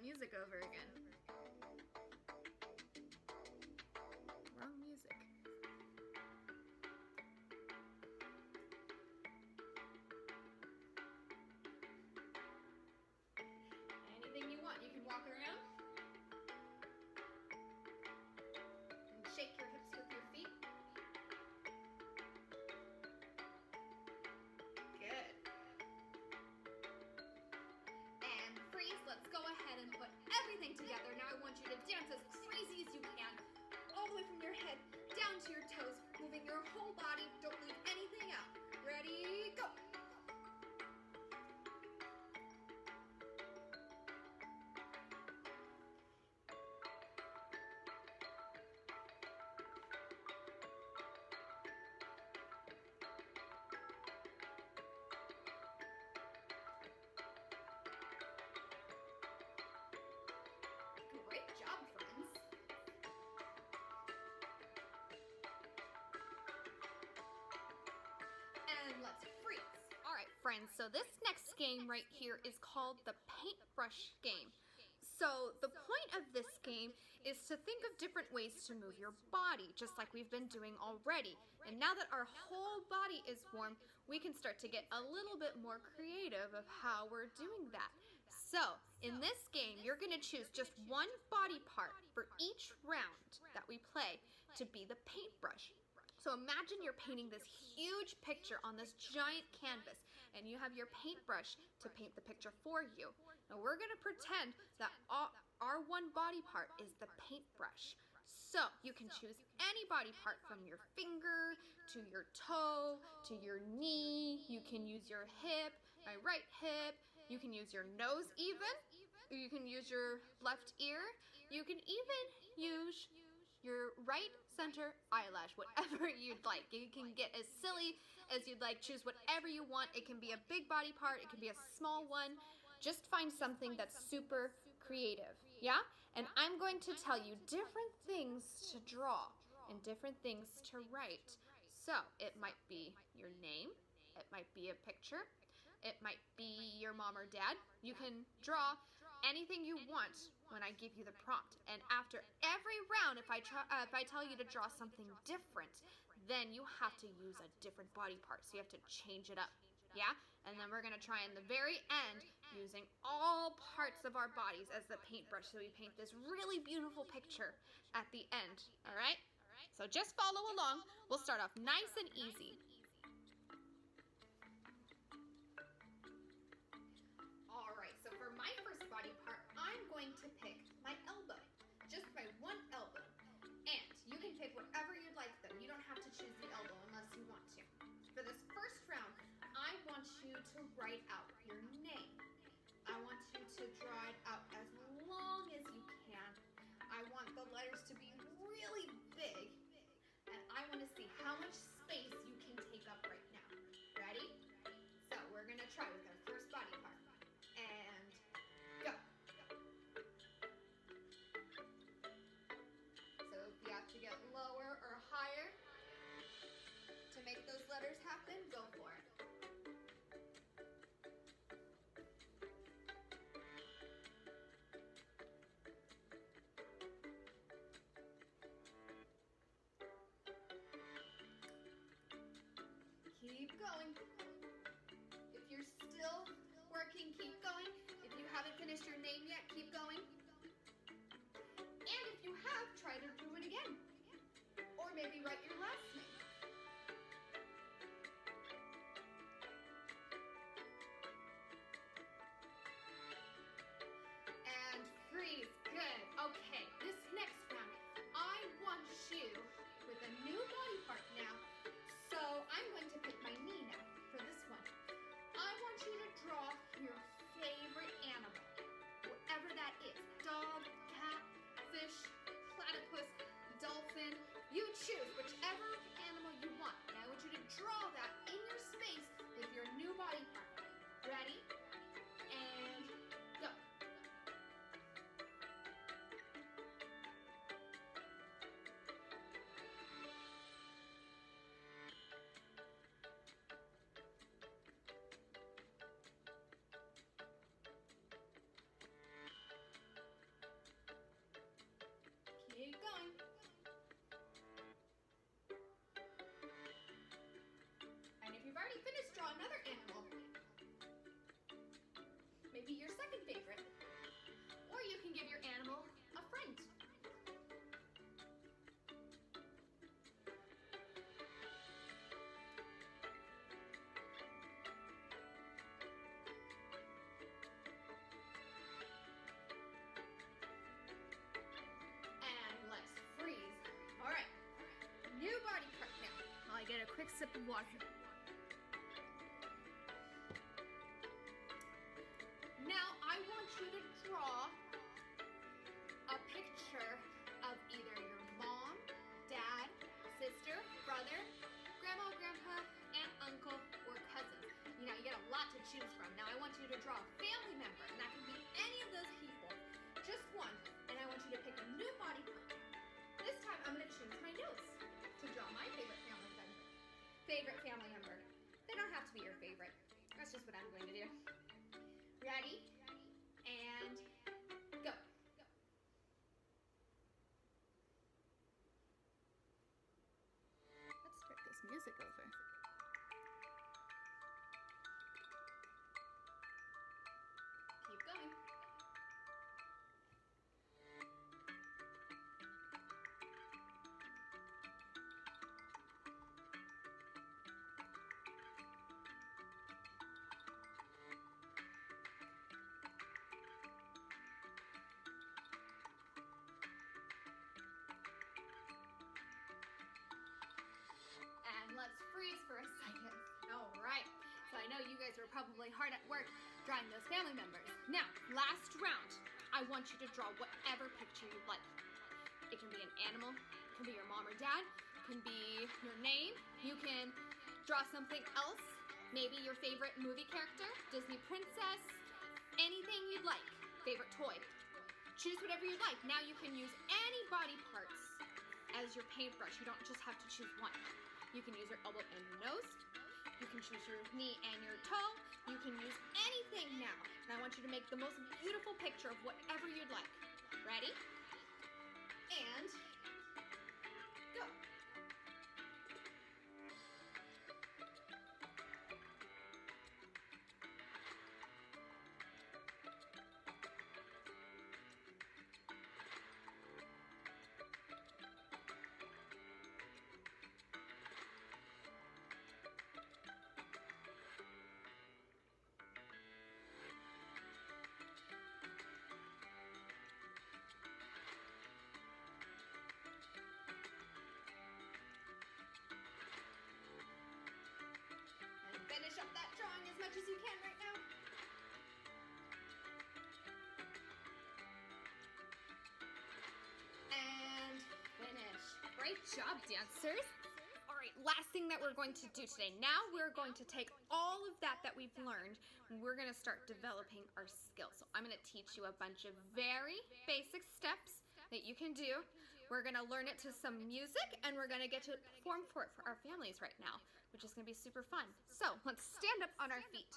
that music over again. Wrong music. Anything you want. You can walk around and shake your hips with your feet. Good. And freeze. Let's go ahead and put everything together. Now I want you to dance as crazy as you can, all the way from your head down to your toes, moving your whole body. Don't leave anything out. Ready, go. Great job, friends. And let's freeze. All right, friends, so this next game right here is called the paintbrush game. So the point of this game is to think of different ways to move your body, just like we've been doing already. And now that our whole body is warm, we can start to get a little bit more creative of how we're doing that. So in this game, you're going to choose just one body part for each round that we play to be the paintbrush. So imagine you're painting this huge picture on this giant canvas, and you have your paintbrush to paint the picture for you. Now we're going to pretend that our one body part is the paintbrush. So you can choose any body part from your finger to your toe to your knee. You can use your hip, my right hip. You can use your nose even. You can use your left ear. You can even use your right center eyelash, whatever you'd like. You can get as silly as you'd like. Choose whatever you want. It can be a big body part. It can be a small one. Just find something that's super creative, yeah? And I'm going to tell you different things to draw and different things to write. So it might be your name. It might be a picture. It might be your mom or dad. You can draw anything you want when I give you the prompt. And after every round, if I tell you to draw something different, then you have to use a different body part. So you have to change it up. Yeah? And then we're going to try in the very end using all parts of our bodies as the paintbrush. So we paint this really beautiful picture at the end. All right? So just follow along. We'll start off nice and easy. All right, so for my first body part, I'm going to pick my elbow, just my one elbow. And you can pick whatever you'd like though. You don't have to choose the elbow unless you want to. For this first round, I want you to write out your name. I want you to draw it out as long as you can. I want the letters to be really big, and I want to see how much space you can take up right now. Ready? So we're gonna try with our first body part. And go. So if you have to get lower or higher to make those letters happen, go for it. Keep going. If you're still working, keep going. If you haven't finished your name yet, keep going. And if you have, try to do it again. Or maybe write your last name. And freeze. Good. Okay, this next round, I want you with a new body part now. So I'm going to pick my knee now for this one. I want you to draw your favorite animal, whatever that is. Dog, cat, fish, platypus, dolphin. You choose whichever animal you want. And I want you to draw that in your space with your new body part. Ready? And go. maybe your second favorite. Or you can give your animal a friend. And let's freeze. All right, new body part now. I'll get a quick sip of water. Now I want you to draw a picture of either your mom, dad, sister, brother, grandma, grandpa, aunt, uncle, or cousin. You know, you get a lot to choose from. Now I want you to draw a family member, and that can be any of those people, just one. And I want you to pick a new body part. This time I'm going to choose my nose to draw my favorite family member. They don't have to be your favorite. That's just what I'm going to do. Ready? And go. Let's start this music over. Keep going. And let's freeze for a second. All right, so I know you guys were probably hard at work drawing those family members. Now, last round, I want you to draw whatever picture you'd like. It can be an animal, it can be your mom or dad, it can be your name. You can draw something else, maybe your favorite movie character, Disney princess, anything you'd like, favorite toy. Choose whatever you'd like. Now you can use any body parts as your paintbrush. You don't just have to choose one. You can use your elbow and your nose. You can choose your knee and your toe. You can use anything now. And I want you to make the most beautiful picture of whatever you'd like. Ready? And go. Finish up that drawing as much as you can right now. And finish. Great job, dancers. All right, last thing that we're going to do today. Now we're going to take all of that we've learned, and we're going to start developing our skills. So I'm going to teach you a bunch of very basic steps that you can do. We're going to learn it to some music, and we're going to get to perform for it for our families right now, which is going to be super fun. So let's stand up on our feet.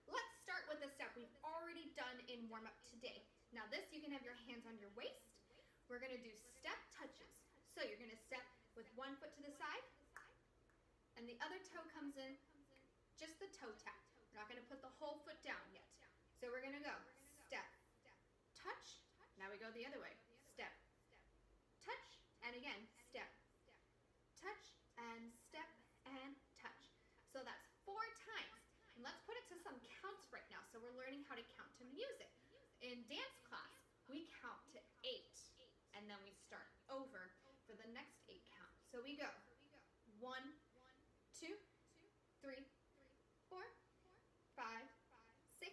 Let's start with a step we've already done in warm-up today. Now this, you can have your hands on your waist. We're going to do step touches. So you're going to step with one foot to the side, and the other toe comes in, just the toe tap. We're not going to put the whole foot down yet. So we're going to go step, touch. Now we go the other way. Step, touch, and again, step, touch, and step, and touch. So that's 4 times. And let's put it to some counts right now. So we're learning how to count to music. In dance class, we count to 8, and then we start over for the next 8 count. So we go 1, 2, 3, 4, 5, 6,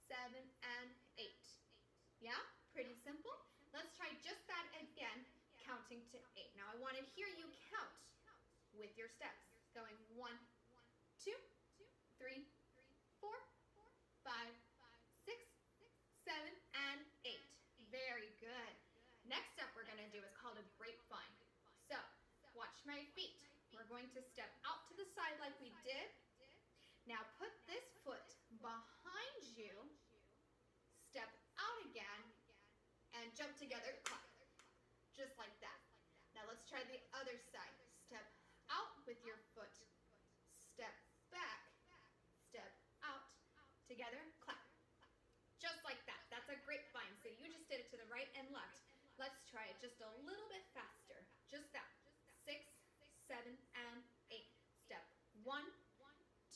7, and 8. Yeah? Pretty simple. Let's try just that again, counting to 8. Now I want to hear you count with your steps. Going 1, 2, 3, 4, 5, 6, 7, and 8. Very good. Next step we're going to do is called a grapevine. So, watch my feet. We're going to step out to the side like we did. Now put this foot behind you, step out again, and jump together, clap. Just like that. Now let's try the other side. Step out with your foot, step back, step out, together, so you just did it to the right and left. Let's try it just a little bit faster. Just that. 6, 7, and 8. Step 1,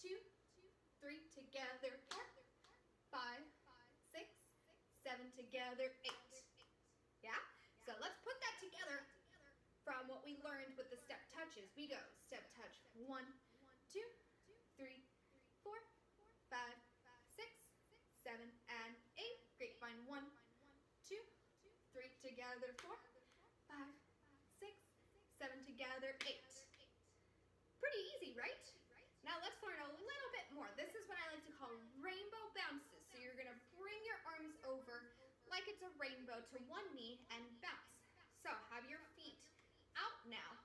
2, 3, together 4, 5, 6, 7, together 8. Yeah? So let's put that together from what we learned with the step touches. We go step touch 1, 2, 3, 4, 5, 6, 7, and 8. Grapevine 1, 2, 3, together 4, 5, 6, 7, together 8. Pretty easy, right? Now let's learn a little bit more. This is what I like to call rainbow bounces. So you're gonna bring your arms over like it's a rainbow to one knee and bounce. So have your feet out now.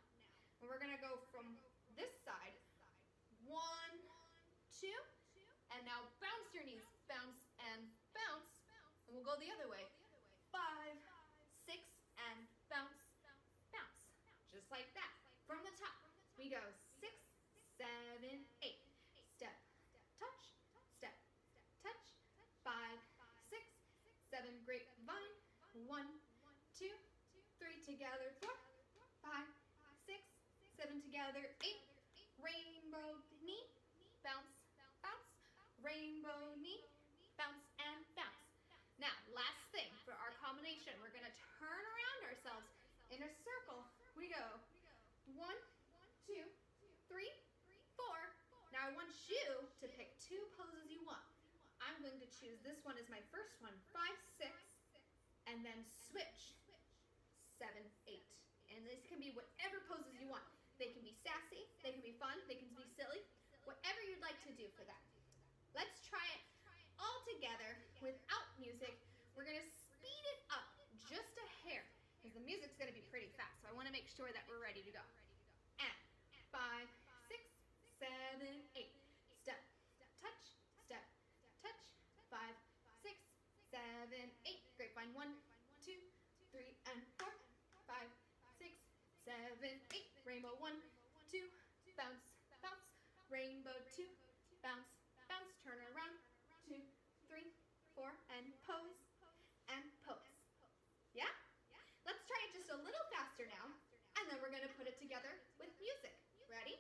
And we're gonna go from this side. 1, 2, and now bounce your knees. Bounce and bounce. And we'll go the other way. 5, 6, and bounce, bounce. Just like that. From the top, we go 6, 7, 8. Step, touch, step, touch. 5, 6, 7, grapevine. 1, 2, 3, together 4, 5, 6, 7, together 8. Rainbow knee, bounce, bounce. Rainbow knee, bounce and bounce. Now, last thing for our combination, we're gonna turn around ourselves in a circle. We go 1, 2, 3, 4. Now I want you to pick 2 poses you want. I'm going to choose this one as my first one, 5, 6, and then switch 7, 8. And this can be whatever poses you want. They can be sassy, they can be fun, they can be silly, whatever you'd like to do for that. Let's try it all together without music. We're gonna speed it up just a hair because the music's gonna be pretty fast. So I wanna make sure that we're ready to go. And 5, 6, 7, 8. Step, touch, step, touch. 5, 6, 7, 8. Grapevine 1, 2, 3, and 4. 5, 6, 7, 8. Rainbow 1, 2, bounce, bounce. Rainbow 2, bounce, bounce. Turn around. 2, 3, 4, and pose, and pose. Yeah? Let's try it just a little faster now, and then we're gonna put it together with music. Ready?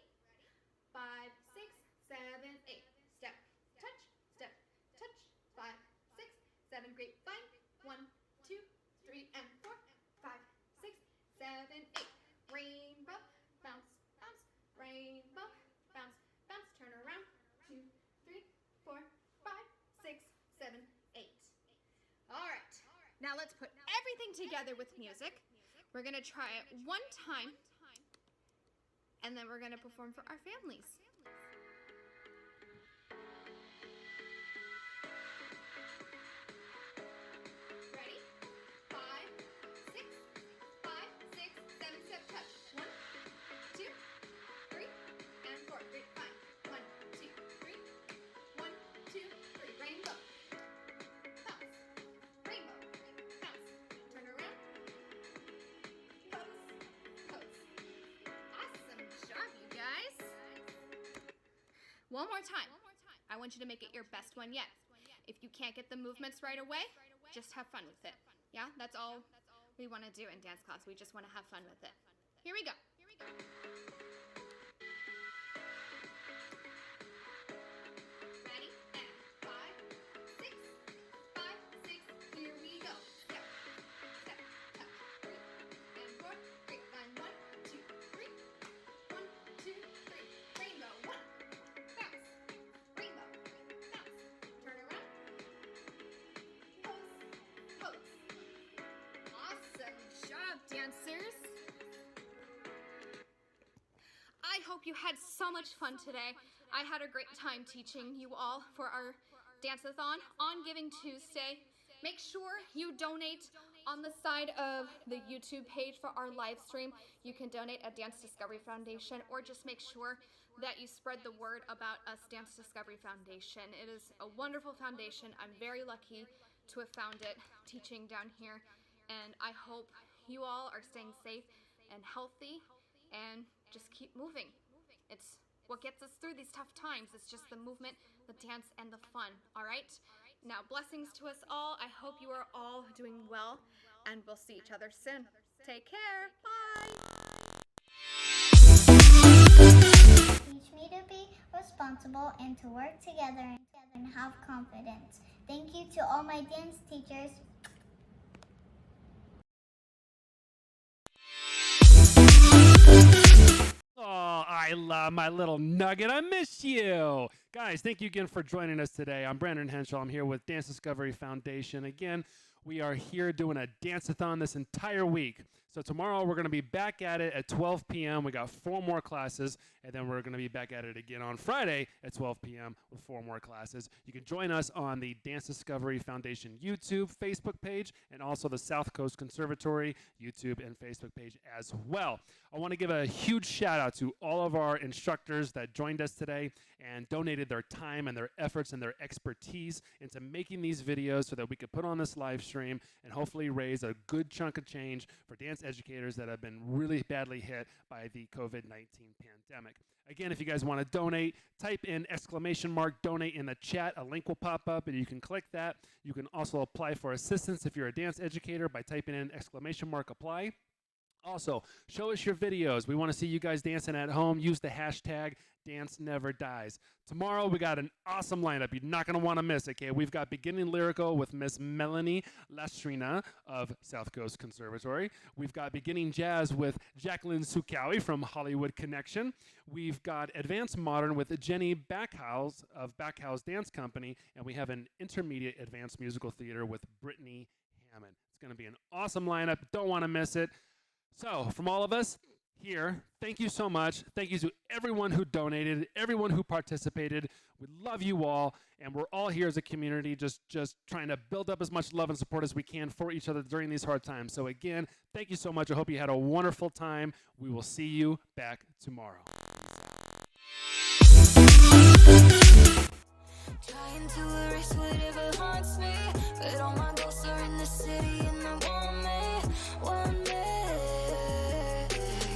5, 6, 7, 8. Step, touch, step, touch. 5, 6, 7, grapevine. 1, 2, 3, and 4. 5, 6, 7, 8. Rainbow, bounce, bounce. Rainbow, bounce, bounce. Turn around. 2, 3, 4, 5, 6, 7, 8. All right. Now let's put everything together with music. We're gonna try it one time, and then we're gonna perform for our families. Ready? 5, 6, 5, 6, 7, step touch. 1, 2, 3, and 4. Grapevine. 1, 2, 3. 1, 2, 3. Rainbow. Bounce. Rainbow. Bounce. Turn around. Pose. Pose. Awesome job, you guys. One more time. I want you to make it your best one yet. If you can't get the movements right away, just have fun with it. Yeah, that's all we want to do in dance class. We just want to have fun with it. Here we go. Ready? And 5, 6, 5, 6. Here we go. Step, step, touch. 3 and 4. Grapevine. 1, 2, 3. 1, 2, 3. Rainbow. 1. Bounce. Rainbow. Bounce. Turn around. Pose. Pose. Awesome job, dancers. I hope you had so much fun today. I had a great time teaching you all for our Dance-A-thon on Giving Tuesday. Make sure you donate on the side of the YouTube page for our live stream. You can donate at Dance Discovery Foundation, or just make sure that you spread the word about us, Dance Discovery Foundation. It is a wonderful foundation. I'm very lucky to have found it teaching down here, and I hope you all are staying safe and healthy and just keep moving. It's what gets us through these tough times. It's just the movement, the dance, and the fun, all right? Now, blessings to us all. I hope you are all doing well, and we'll see each other soon. Take care. Bye. Teach me to be responsible and to work together and have confidence. Thank you to all my dance teachers. Oh, I love my little nugget. I miss you. Guys, thank you again for joining us today. I'm Brandon Henschel. I'm here with Dance Discovery Foundation. Again, we are here doing a dance-a-thon this entire week. So tomorrow we're going to be back at it at 12 p.m. We got 4 more classes, and then we're going to be back at it again on Friday at 12 p.m. with 4 more classes. You can join us on the Dance Discovery Foundation YouTube, Facebook page, and also the South Coast Conservatory YouTube and Facebook page as well. I want to give a huge shout out to all of our instructors that joined us today and donated their time and their efforts and their expertise into making these videos so that we could put on this live stream and hopefully raise a good chunk of change for dance educators that have been really badly hit by the COVID-19 pandemic. Again, if you guys want to donate, type in !donate in the chat. A link will pop up and you can click that. You can also apply for assistance if you're a dance educator by typing in !apply. Also, show us your videos. We want to see you guys dancing at home. Use the hashtag #DanceNeverDies. Tomorrow, we got an awesome lineup. You're not going to want to miss it, okay? We've got Beginning Lyrical with Miss Melanie Lastrina of South Coast Conservatory. We've got Beginning Jazz with Jacqueline Sukawi from Hollywood Connection. We've got Advanced Modern with Jenny Backhouse of Backhouse Dance Company. And we have an Intermediate Advanced Musical Theater with Brittany Hammond. It's going to be an awesome lineup. Don't want to miss it. So, from all of us here, thank you so much. Thank you to everyone who donated, everyone who participated. We love you all, and we're all here as a community just trying to build up as much love and support as we can for each other during these hard times. So again, thank you so much. I hope you had a wonderful time. We will see you back tomorrow. Trying to erase whatever haunts me, but all my ghosts are in the city